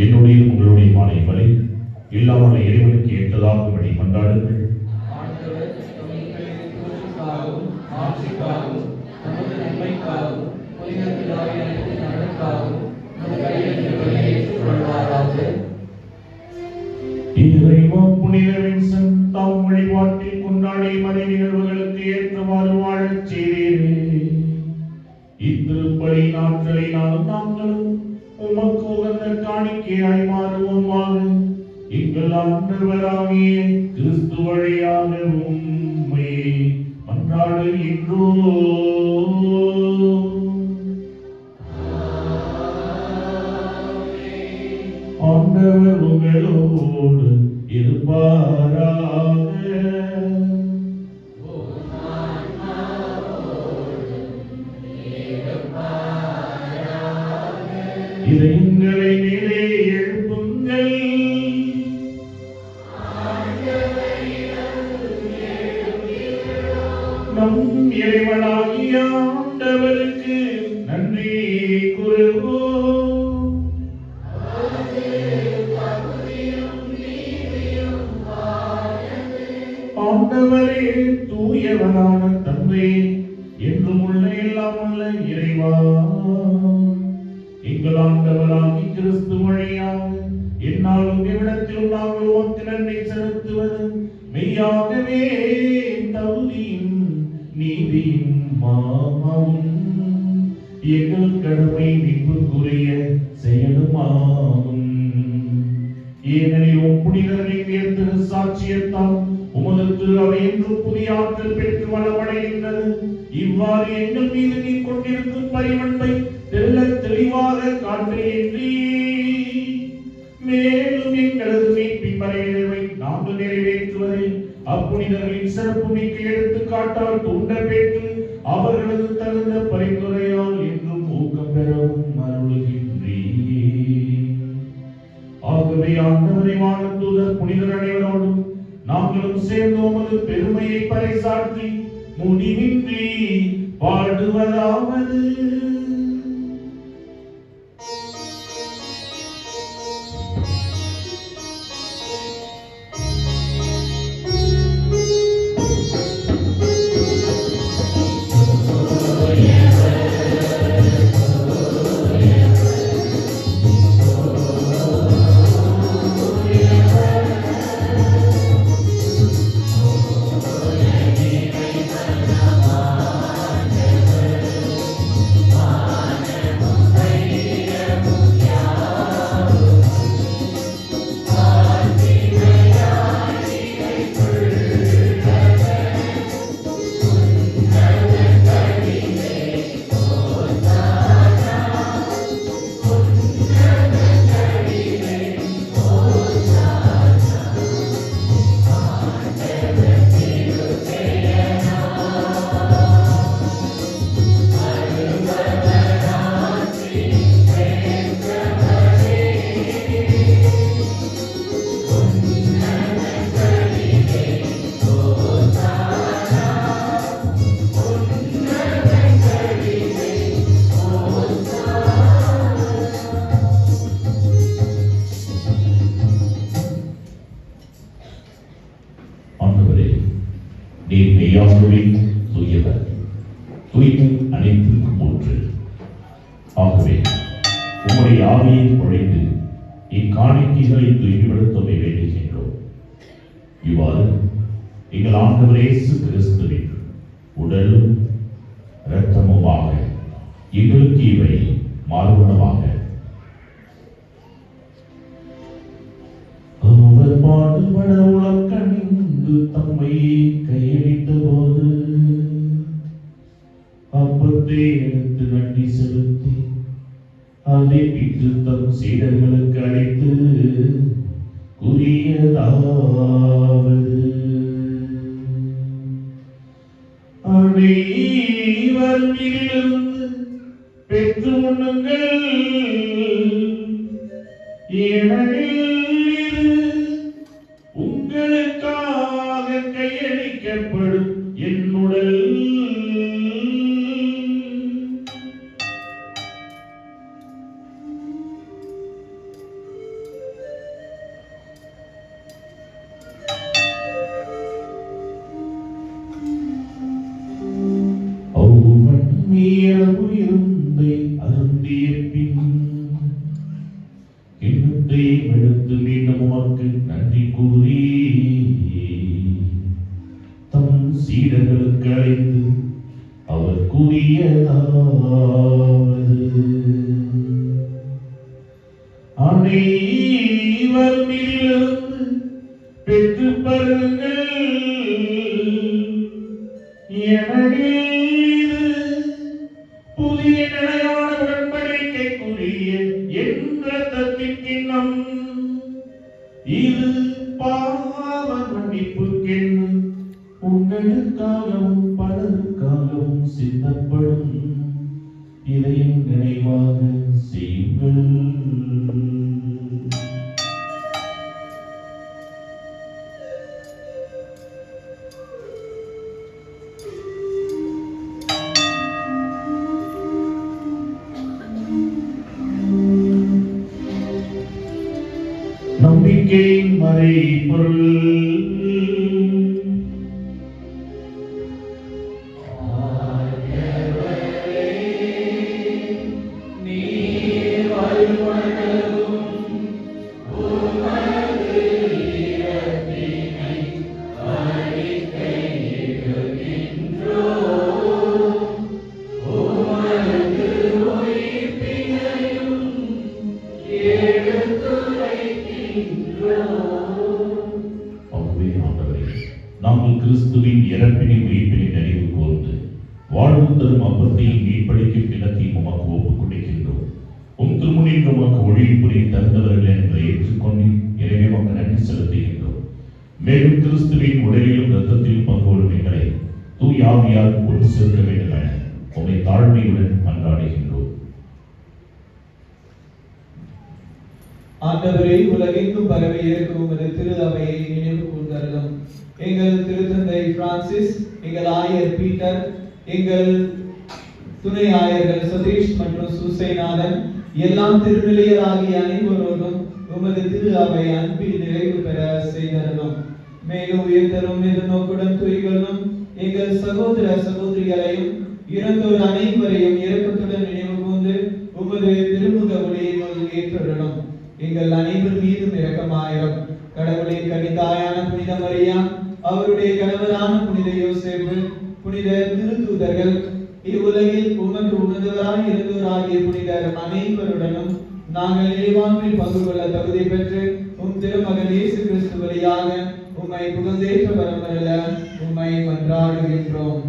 என்னுடைய உங்களுடைய மாலை பலி இல்லாமல் இறைவனுக்கு ஏற்றதாகும்படி கொண்டாடுங்கள். இறைவா, புனித வின்சென்ட் தாம் வழிபாட்டில் கொண்டாடிய மறை நிகழ்வுகளுக்கு ஏற்றவாறு வாழச் செய்தீரே. இத்திருப்பலி நாட்களினால் நாங்களும் உமக்கு உகந்த காணிக்கையாய் மாறுவோமாக. எங்கள் ஆண்டவராகிய கிறிஸ்து வழியாக உம்மை மன்றாடுகின்றோம். ஆண்டவர் உங்களோடு இருப்பாராக. இதயங்களை மேலே எழுப்புங்கள். நம் இறைவனாகிய ஆண்டவருக்கு நன்றி கூறுவோம். ஆண்டவரே, தூயவரான தந்தை, என்றும் உள்ள எல்லாம் உள்ள இறைவா, எங்கள் ஆண்டவராகி கிறிஸ்து வழியாக என்னாலும் எவ்விடத்திலும் நாங்கள் உமக்கு நன்றி செலுத்துவது மெய்யாகவே தகுதியும் நீதியும் மாவும் எங்கள் கடமை மீட்புக்குரிய செயலுமாகும். ஏனெனில் உம் புனிதரை உயர்த்தின சாட்சியத்தால் உமது திரு அவை என்றும் புதிய ஆற்றல் பெற்று வளமடைகின்றது. இவ்வாறு எங்கள் மீது நீ கொண்டிருக்கும் பரிவன்பை தெள்ளத் தெளிவாக காட்டுகின்றீ. மேலும் எங்களது மீட்பின் பரிநிலைவை நாங்கள் நிறைவேற்றுவதில் அப்புனிதர்களின் சிறப்பு மிக்க எடுத்துக்காட்டால் தூண்ட பெற்று அவர்களது தகுந்த பரிந்துரையால் என்றும் ஊக்கம் பெறவும் அருளுகின்றீ. ஆகவே ஆண்டவரை வானதூதர் புனிதர் அனைவரோடும் நாங்களும் சேர்ந்து உமது பெருமையை பறைசாற்றி முடிவின்றி பாடுவதாவது. நீர் மெய்யாகவே தூயவர், தூய்மை அனைத்திற்கும் ஒன்று. ஆகவே உம்முடைய ஆவியை பொழிந்து இக்காணிக்கைகளை தூய்மைப்படுத்தவே வேண்டுகின்றோம். இவ்வாறு எங்கள் ஆண்டவர் இயேசு கிறிஸ்துவின் உடலும் இரத்தமுமாக எங்களுக்கு இவை மாறுபடமாக. அவர் பாடுபட உலக்கணிந்து தம்மை கையளித்த போது அப்பத்தை எடுத்து நன்றி செலுத்தி அதை பிட்டு தம் சீடர்களுக்கு அளித்து கூறியதாவது: அனைவரும் இதிலிருந்து பெற்று உண்ணுங்கள், ஏனெனில் இது உங்களுக்காக கையளிக்கப்படும் என் உடல். அருந்திய பின் கிண்ணத்தை எடுத்து மீண்டும் உமக்கு நன்றி கூறி தம் சீடர்களுக்கு அழைத்து அவர் கூறியதாவது: அனைவரும் இதிலிருந்து பெற்று பருங்கள், ஏனெனில் புதிய நிலையான உடன்படிக்கைக்குரிய என் இரத்தத்தின் கிண்ணம். இது பாவ மன்னிப்புக்கென்று உங்களுக்காகவும் பலருக்காகவும் சிந்தப்படும். இதை நினைவாக செய்யுங்கள். நம்பிக்கையின் மறைபொருள். ஆகவே ஆண்டவரே, நாங்கள் கிறிஸ்துவின் இறப்பினை உயிர்ப்பினை நினைவு கூர்ந்து வாழ்வு தரும் அப்பத்தையும் மீட்பளிக்கும் கிணத்தையும் உமக்கு ஒப்புக் கொடுக்கின்றோம். உம் திருமுனில் உமக்கு ஒளியில் புரிய தந்தவர்கள் என்பதை ஏற்றுக்கொண்டு எனவே உமக்கு நன்றி செலுத்துகின்றோம். மேலும் கிறிஸ்துவின் உடலிலும் இரத்தத்திலும் பங்கு கொள்ளும் எங்களை தூய் ஆவியால் ஒன்று சேர்க்க வேண்டும் என உம்மை தாழ்மையுடன் மன்றாடுகின்றோம். ஆண்டவரே, உலகெங்கும் பரவி இருக்கும் உமது திரு அவையை நினைவு கூர்ந்தருளும். எங்கள் திருத்தந்தை பிரான்சிஸ், எங்கள் ஆயர் பீட்டர், எங்கள் துணை ஆயர்கள் சதீஷ் மற்றும் சூசைநாதன், எல்லாம் திருநிலையராகிய அனைவரோடும் உமது திரு அவை அன்பில் நிறைவு பெற செய்தருளும். மேலும் உயர்த்தரும் எதிர்நோக்குடன் துயிகளும் எங்கள் சகோதர சகோதரிகளையும் இறந்தோர் அனைவரையும் இரக்கத்துடன் நினைவு கூர்ந்து உமது திருமுக ஒளியினுள் ஏற்றருளும். எங்கள் அனைவர் மீதும் இரக்கமாயிரும். கடவுளின் கனிதாயான புனித மரியா, அவருடைய கணவரான புனித யோசேப்பு, புனித திருத்தூதர்கள், இவ்வுலகில் உமக்கு உணர்ந்தவராய் இருந்தவராகிய புனிதர் அனைவருடனும் நாங்கள் இறைவான்மையில் பங்கு கொள்ள தகுதி பெற்று உம் திருமகன் இயேசு கிறிஸ்து வழியாக உம்மை புகழ்ந்தேற்ற வரமருள உம்மை மன்றாடுகின்றோம்.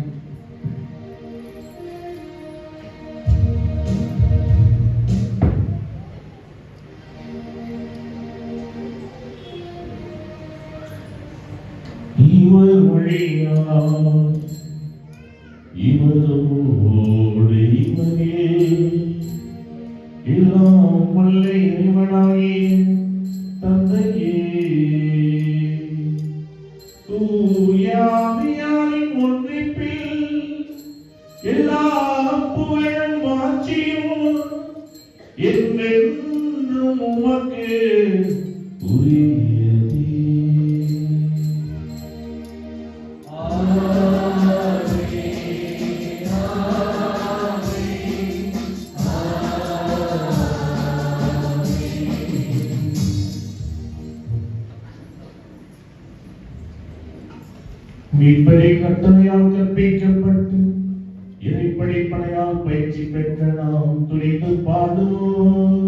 இவர் வழியாய் இவரோடு இவரே எல்லாம் வல்ல இறைவனாகிய தந்தையே, தூய ஆவியாரின் ஒன்றிப்பில் எல்லா புகழும் மாட்சியும் என்றென்றும் உமக்கு உரியதே. மீட்பரை கட்டளையால் கற்பிக்கப்பட்டு இறைப்படை படையால் பயிற்சி பெற்ற நாம் துணிந்து பாடுவோம்.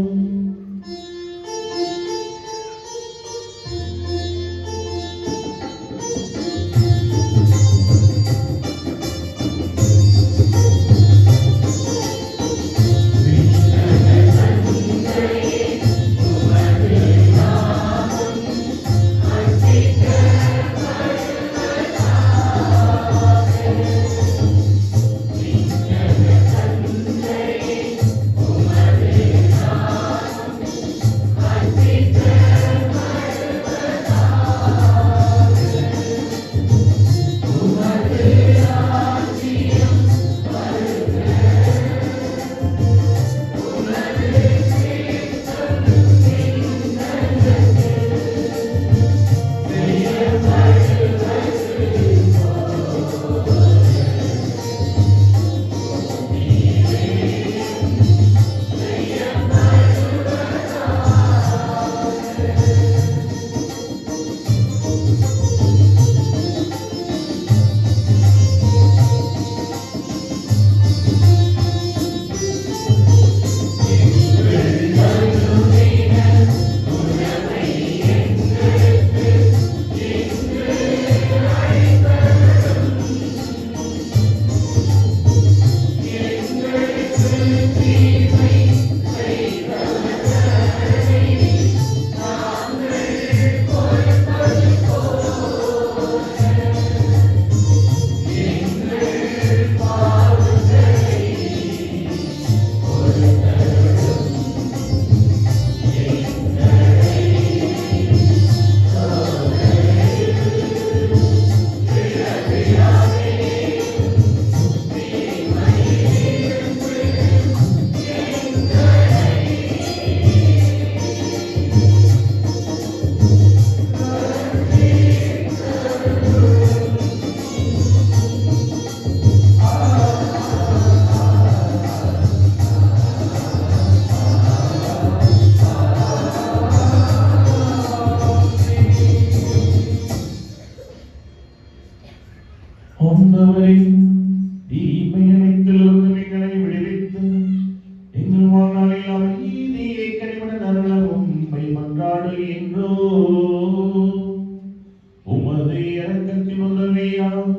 ஆண்டவரே, தீமை அனைத்திலிருந்து எங்களை விடுவித்து எங்கள் வாழ்நாளில் அமைதியை கனிவுடன் அருள உம்மை மன்றாடுகின்றோம். உமது இரக்கத்தின் உதவியால்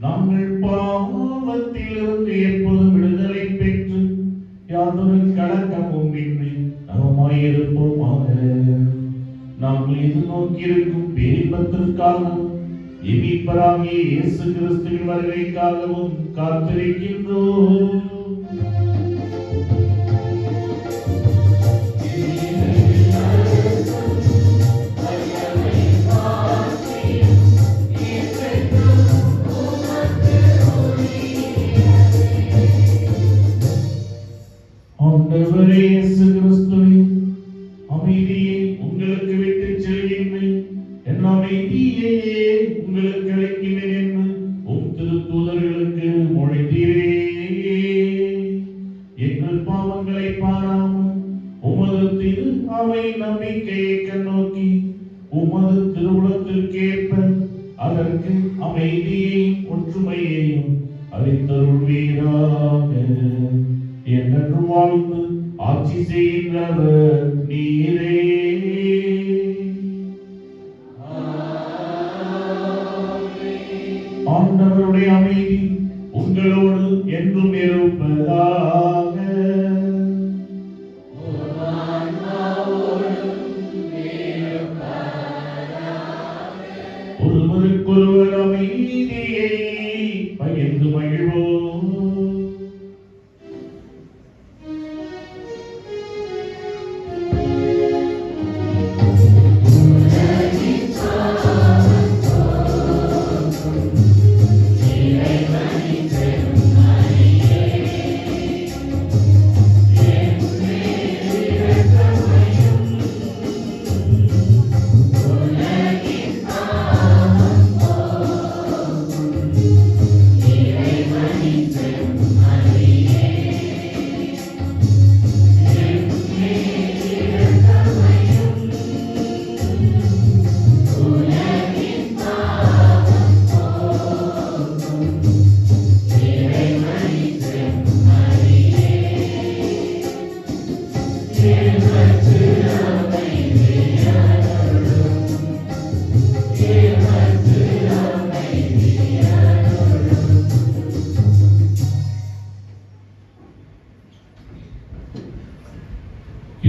நாங்கள் பாவத்திலிருந்து எப்போதும் விடுதலை பெற்று யாதொரு கலக்கமும் இன்றி நலமாயிருப்போமாக. நாங்கள் எதிர்நோக்கியிருக்கும் பேரின்பத்திற்காகவும் மீட்பராகிய இயேசு கிறிஸ்துவின் வருகைக்காகவும் காத்திருக்கின்றோம். ஆண்டவரே இயேசு கிறிஸ்துவே, அமைதியை உங்களுக்கு விட்டுச் செல்கின்றேன், என் அமைதியையே உங்களுக்கு அளிக்கின்றேன் என்று உம் திருத்தூதர்களுக்கு மொழிந்தீரே. எங்கள் பாவங்களை பாராமல் உமது திரு அவை நம்பிக்கையை கண்ணோக்கி உமது திருவுளத்திற்கேற்ப அதற்கு அமைதியையும் ஒற்றுமையையும் அளித்தருள்வீராக. என்றும் வாழ்ந்து ஆட்சி செய்கின்றவர் நீரே. ஆண்டவருடைய அமைதி உங்களோடு என்றும் இருப்பதாக. ஒருவருக்கொருவர் அமைதியை பகிர்ந்து மகிழ்வோம்.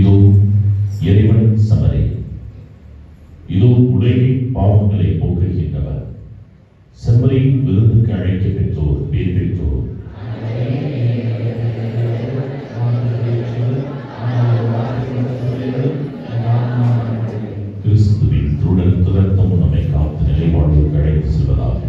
இதோ இறைவனின் சமரே, இதோ உலகின் பாவங்களை போக்குகின்றவர். செம்மறியின் விருந்துக்கு அழைக்க பெற்றோர் பேர் பெற்றோர். கிறிஸ்துவின் துரத்தமும் நம்மை காத்து நிலைவாழ்வுக்கு அழைத்து செல்வதாக.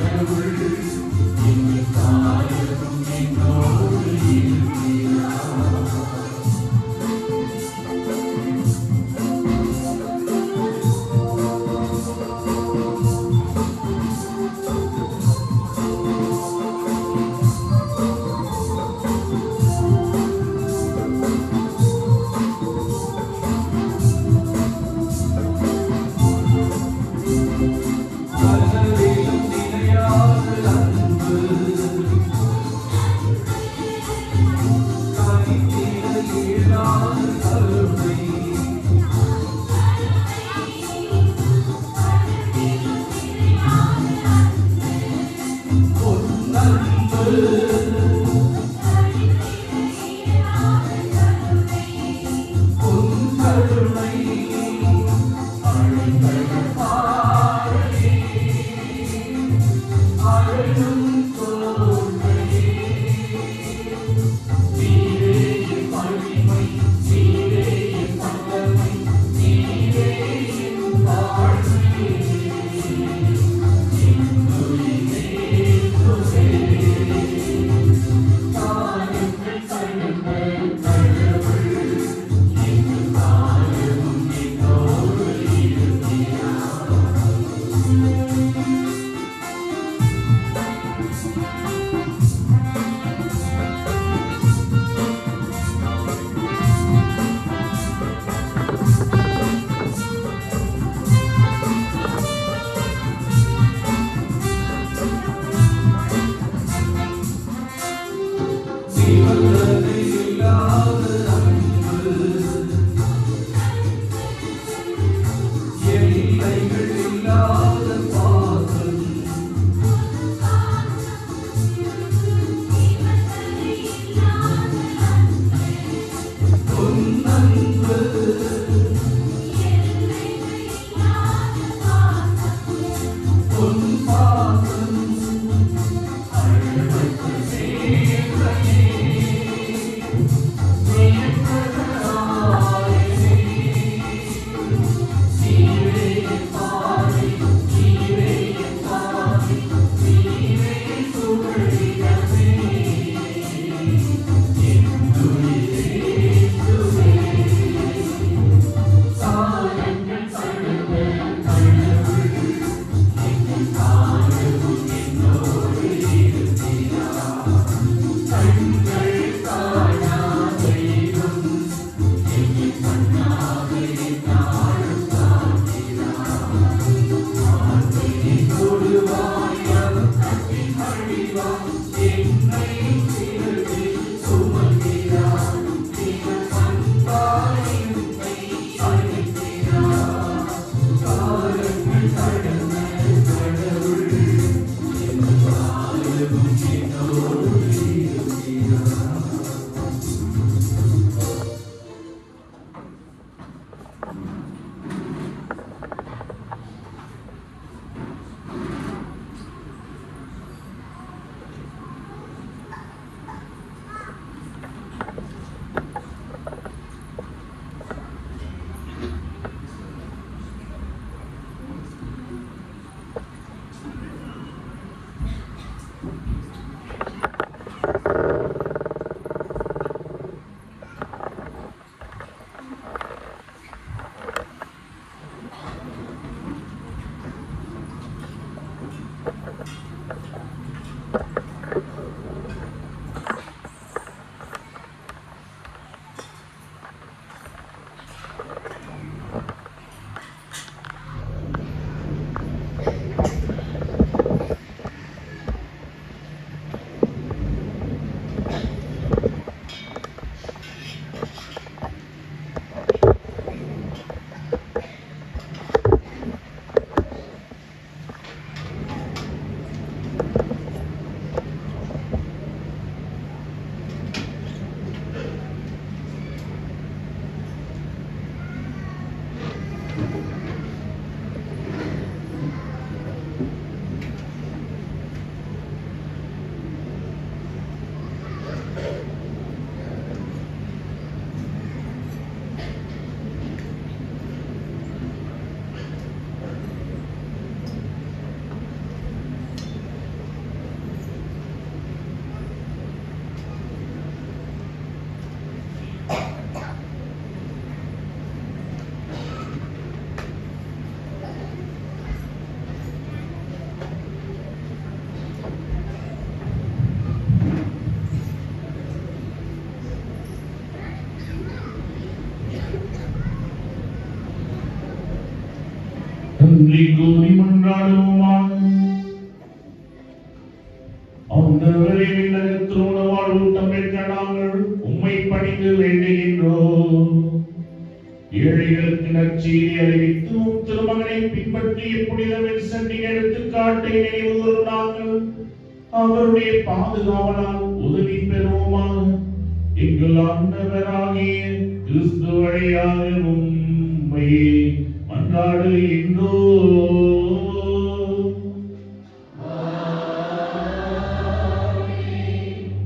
கடவுள் நன்றி கூறி மன்றாடுவோமாக. ஆண்டவரே, விண்ணகத்தோட வாழ்வூட்டம் பெற்ற நாங்கள் உம்மை பணிந்து வேண்டுகின்றோம். ஏழைகளுக்கு நற்செய்தி அறிவித்து உம் திருமகனை பின்பற்றிய புனித வின்சென்டின் எடுத்துக்காட்டை நினைவுகூரும் நாங்கள் அவருடைய பாதுகாவலால் உதவி பெறுவோமாக. எங்கள் ஆண்டவராகிய கிறிஸ்து வழியாக உம்மை மன்றாடுகின்றோம்.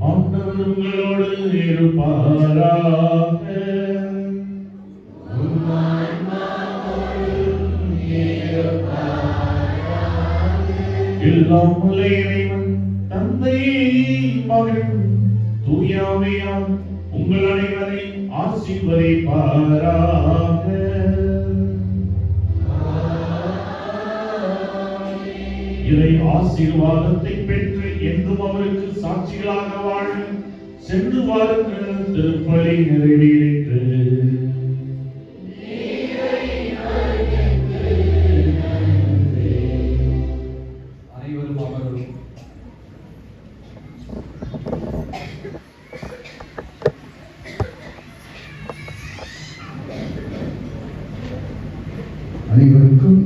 ஆண்டவர் உங்களோடு இருப்பாராக. எல்லாம் வல்ல இறைவன் தந்தை, மகன், தூய ஆவியார் உங்கள் அனைவரையும் ஆசீர்வதிப்பாராக. இறை ஆசீர்வாதத்தை பெற்று என்றும் அவருக்கு சாட்சிகளாக வாழ சென்று வாருங்கள். திருப்பலி நிறைவேறிற்று. அனைவரும் அமரும். அனைவருக்கும்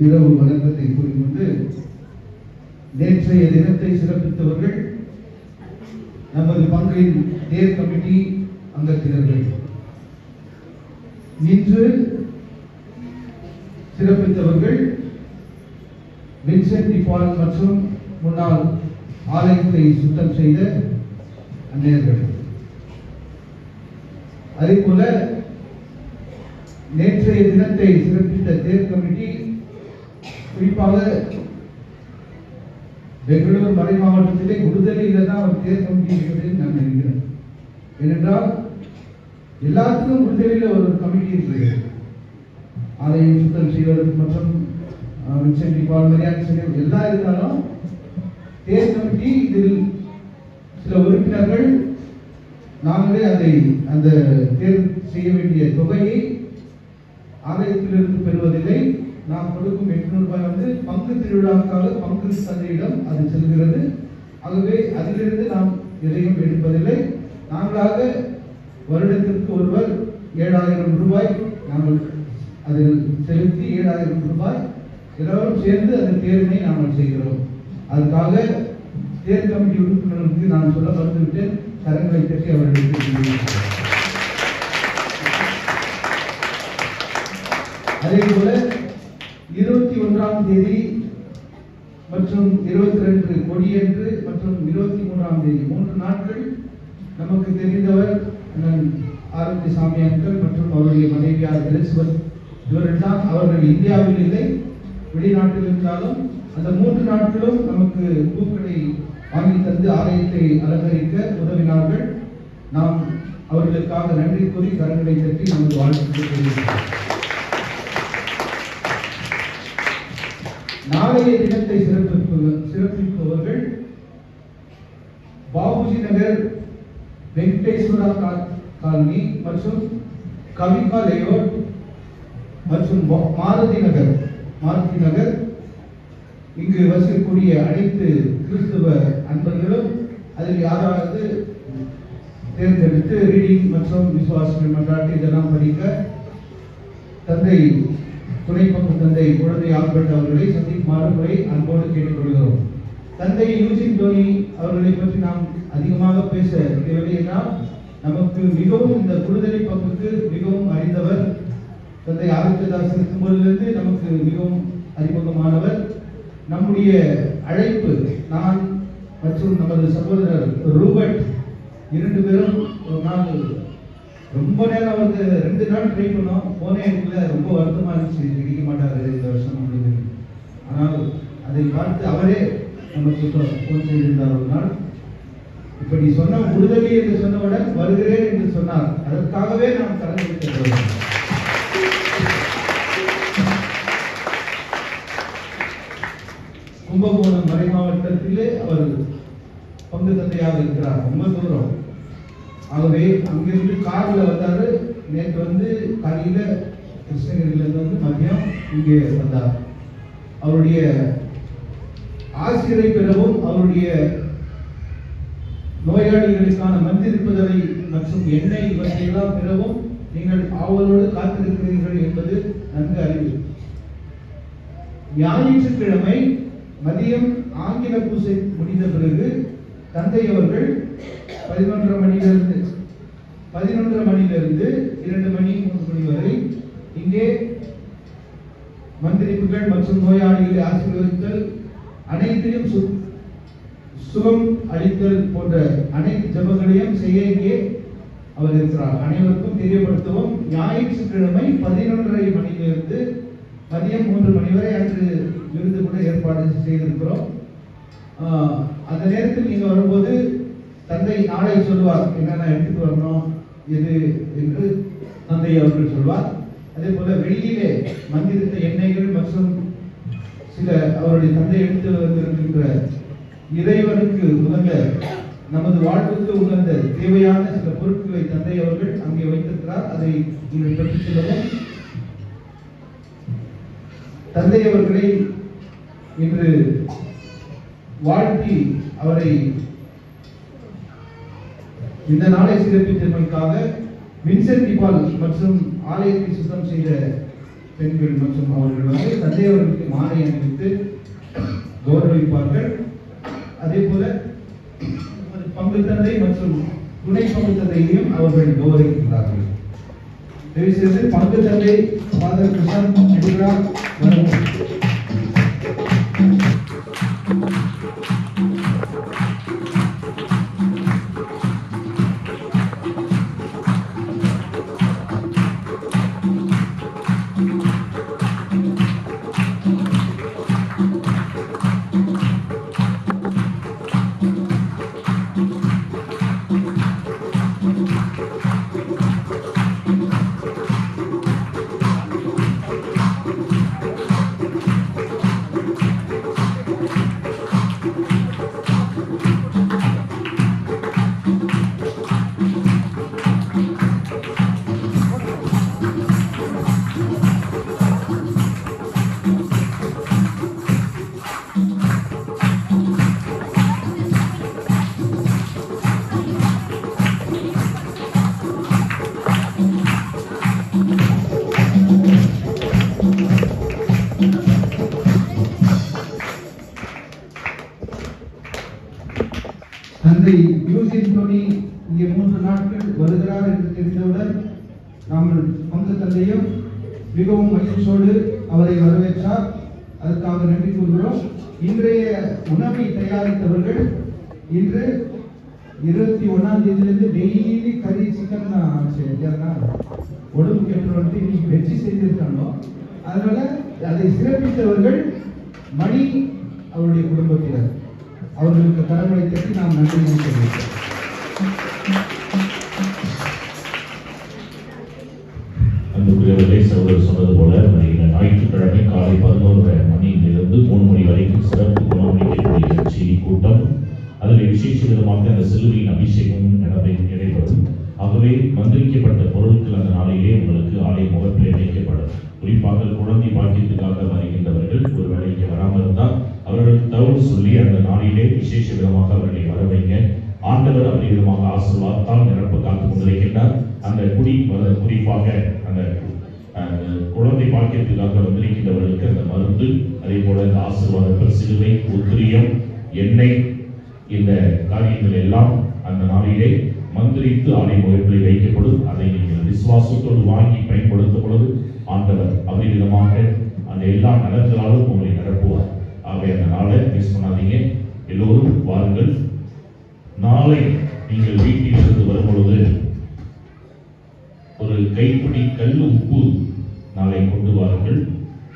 இரவு வணக்கத்தை கூறிக்கொண்டு, நேற்றைய தினத்தை சிறப்பித்தவர்கள் நமது பங்கின் தேர் கமிட்டி அங்கத்தினர்கள். இன்று சிறப்பித்தவர்கள் வின்சென்ட் டிபால் மற்றும் முன்னாள் ஆலயத்தை சுத்தம் செய்த அன்னையர்கள். அதேபோல நேற்றைய தினத்தை சிறப்பித்த தேர் கமிட்டி குறிப்பாக பெங்களூர் மறை மாவட்டத்திலே குடுதலையில தான் ஒரு தேர் கமிட்டி இருக்கிறது நான் நினைக்கிறேன். ஏனென்றால் எல்லாத்துக்கும் குடுதலையில ஒரு கமிட்டி இருக்கிறது. ஆலயம் சுத்தம் செய்வதற்கு மற்றும் வின்சென்ட் டிபால் மரியாதை எல்லாம் இருந்தாலும் தேர் கமிட்டி இதில் சில உறுப்பினர்கள் நாங்களே அந்த தேர்வு செய்ய வேண்டிய தொகையை ஆலயத்திலிருந்து பெறுவதில்லை. நாம் கொடுக்கும் 800 ரூபாய் வந்து பங்கு திருவிழாவுக்காக பங்கு சந்தையிடம் அது செல்கிறது. ஆகவே அதிலிருந்து நாம் எதையும் எடுப்பதில்லை. நாங்களாக வருடத்திற்கு ஒருவர் 7000 ரூபாய் நாங்கள் அதில் செலுத்தி 7000 ரூபாய் எல்லோரும் சேர்ந்து அந்த தேர்வினை நாங்கள் செய்கிறோம். அதுக்காக தேர் கமிட்டி உறுப்பினர்களுக்கு நான் சொல்ல மறந்துவிட்டேன். கரங்களை தட்டி அவர்களுக்கு. அதே போல 21ஆம் தேதி மற்றும் 22 கொடியன்று மற்றும் 23ஆம் தேதி 3 நாட்கள் நமக்கு தெரிந்தவர் ஆரோக்கிய சாமி அங்கிள் மற்றும் அவருடைய மனைவியார் எலிசபெத் இவர்கள் தான். அவர்கள் இந்தியாவில் இல்லை, வெளிநாட்டில் இருந்தாலும் அந்த 3 நாட்களும் நமக்கு பூக்களை வாங்கி தந்து ஆலயத்தை அலங்கரிக்க உதவினார்கள். நாம் அவர்களுக்காக நன்றி கூறி கரங்களை தட்டி நமது வாழ்த்துக்களை தெரிவிக்கிறோம். நாளைய தினத்தை சிறப்பிப்பவர்கள் பாபுஜி நகர், வெங்கடேஸ்வரா காலனி மற்றும் கவிகா லேஅவுட் மற்றும் மாருதி நகர் இங்கு வசிக்கக்கூடிய அனைத்து கிறிஸ்துவ அன்பர்களும் அதில் யாராவது தேர்ந்தெடுத்து ரீடிங் மற்றும் விசுவாசங்கள் மன்றாட்டு இதெல்லாம் படிக்க தந்தை துணை பங்கு தந்தை குழந்தை ஆல்பர்ட் அவர்களை சந்திக்குமாறு அன்போடு கேட்டுக்கொள்கிறோம். தந்தை யூஜின் டோனி அவர்களை பற்றி நாம் அதிகமாக பேச தேவையில்லை என்றால் நமக்கு மிகவும் இந்த விடுதலை பங்குக்கு மிகவும் அறிந்தவர். தந்தை ஆதித்யதாஸ் இருக்கும்போதிலிருந்து நமக்கு மிகவும் அறிமுகமானவர். நம்முடைய அழைப்பு, நான் மற்றும் நமது சகோதரர் ரூபர்ட் 2 பேரும் ஒரு நாள் ரொம்ப நேரம் அவருக்கு 2 நாள் ட்ரை பண்ணோம். போனே இருக்குல்ல, ரொம்ப வருத்தமா இருந்துச்சு, கிடைக்க மாட்டாரு இந்த வருஷம் அப்படின்னு. ஆனால் அதை பார்த்து அவரே நமக்கு போன் செய்திருந்தார். ஒரு நாள் இப்படி சொன்ன விடுதலை என்று சொன்னவுடன் வருகிறேன் என்று சொன்னார். அதற்காகவே நாம் கலந்து கும்பகோணம் மறை மாவட்டத்திலே அவர் பங்கு தந்தையாக இருக்கிறார். ரொம்ப தூரம். ஆகவே அங்கிருந்து கார்ல வந்தாரு. நேற்று வந்து காலையில கிருஷ்ணகிரியிலிருந்து வந்து மதியம் இங்கே வந்தார். அவருடைய ஆசிரியரை பெறவும் அவருடைய நோயாளிகளுக்கான மந்திரிப்புதலை மற்றும் எண்ணெய் இவற்றையெல்லாம் பெறவும் நீங்கள் ஆவலோடு காத்திருக்கிறீர்கள் என்பது நன்கு அறிவு. ஞாயிற்றுக்கிழமை மதியம் ஆங்கில பூசை முடிந்த பிறகு தந்தை அவர்கள் 11:30 மணியிலிருந்து 2 மணி 3 மணி வரை இங்கே மந்திரிப்புகள் மற்றும் நோயாளிகளை ஆசீர்வதித்தல், அனைத்தையும் சுகம் அளித்தல் போன்ற அனைத்து ஜபங்களையும் செய்ய இங்கே அவர் இருக்கிறார். அனைவருக்கும் தெரியப்படுத்தவும் ஞாயிற்றுக்கிழமை 11:30 மணியிலிருந்து மதியம் 3 மணி வரை அன்று விருது கூட ஏற்பாடு செய்திருக்கிறோம். அந்த நேரத்தில் நீங்க வரும்போது தந்தை நாளை சொல்வார் என்னென்ன எடுத்துட்டு வரணும் எது என்று தந்தை அவர்கள் சொல்வார். அதே போல வெளியிலே மந்திரித்த எண்ணெய்கள் மற்றும் சில அவருடைய தந்தை எடுத்து வந்திருக்கின்ற இறைவனுக்கு உகந்த நமது வாழ்வுக்கு உகந்த தேவையான சில பொருட்களை தந்தை அவர்கள் அங்கே வைத்திருக்கிறார். அதை நீங்கள் பெற்றுச் செல்லவும் தந்தை அவர்களை இன்று வாழ்த்தி அவரை இந்த நாளை சிறப்பித்தமைக்காக வின்சென்ட் டிபால் மற்றும் ஆலயத்தை சுத்தம் செய்த பெண்கள் மற்றும் அவர்கள் வந்து தந்தையவர்களுக்கு மாலை அணிவித்து கௌரவிப்பார்கள். அதே போல பங்கு தந்தை மற்றும் துணை பங்கு தந்தையையும் அவர்கள் கௌரவிக்கிறார்கள். தயவு செய்து பங்கு தந்தை ஃபாதர் பிரசாந்த் அடிகரா வரவும். தந்தை யூசின் டோனி இங்கே 3 நாட்கள் வருகிறார் என்று தெரிந்தவுடன் நாங்கள் பங்கு தந்தையும் மிகவும் மகிழ்ச்சியோடு அவரை வரவேற்றார். அதற்காக நன்றி கூறுகிறோம். இன்றைய உணவை தயாரித்தவர்கள் இன்று 21ஆம் தேதியிலிருந்து டெய்லி கறி சிக்கன் உடம்பு கெட்டவர்கள் இன்னைக்கு வெற்றி செய்திருக்காங்க. அதனால அதை சிறப்பித்தவர்கள் மணி அவருடைய குடும்பத்தினர். அவர்களுக்கு கரங்களை தட்டி நாம் நன்றி தெரிவிக்கிறோம். அன்புக்குரியவர்களே, சகோதரர் சொன்னது போல வருகிற ஞாயிற்றுக்கிழமை காலை 11:30 மணியிலிருந்து 3 மணி வரைக்கும் சிறப்பு குணமளிக்கக்கூடிய செய்தி கூட்டம், அதில் விசேஷ விதமாக அந்த சிலுவையின் அபிஷேகம் நடைபெறும். ஆகவே மந்திரிக்கப்பட்ட பொருட்கள் அந்த நாளிலே உங்களுக்கு ஆலய முகப்பிலே வைக்கப்படும். குறிப்பாக குழந்தை பாக்கியத்துக்காக வருகின்றவர்கள் ஒருவேளை இங்கே வராமல் இருந்தால் அவர்களுக்கு தகவல் சொல்லி அந்த நாளிலே விசேஷ விதமாக அவர்களை வர வைங்க. ஆண்டவர் அப்படி விதமாக ஆசீர்வாதத்தால் நிரப்ப காத்து கொண்டிருக்கின்றார். அந்த குறிப்பாக அந்த குழந்தை பாக்கியத்துக்காக வந்திருக்கின்றவர்களுக்கு அந்த மருந்து, அதே போல இந்த ஆசீர்வாதங்கள், சிலுவை, உத்திரியம், எண்ணெய், இந்த காரியங்கள் எல்லாம் அந்த நாளிலே மந்திரித்து ஆலய முகப்பிலே வைக்கப்படும். அதை நீங்கள் விசுவாசத்தோடு வாங்கி பயன்படுத்தும் பொழுது ஆண்டவர் அபரிவிதமாக அந்த எல்லா நலன்களாலும் உங்களை நிரப்புவார். ஆகவே அந்த நாளை மிஸ் பண்ணாதீங்க. எல்லோரும் வாருங்கள். நாளை நீங்கள் வீட்டிலிருந்து வரும்பொழுது ஒரு கைப்பிடி கல் உப்பு நாளை கொண்டு வாருங்கள்.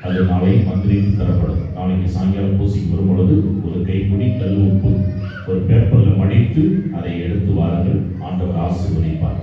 அது நாளை மந்திரித்து தரப்படும். நாளைக்கு சாயங்காலம் பூசிக்கு வரும்பொழுது ஒரு கைப்பிடி கல் உப்பு ஒரு பேப்பரில் மடித்து அதை எடுத்து வாருங்கள். ஆண்டவர் ஆசீர்வதிப்பார்.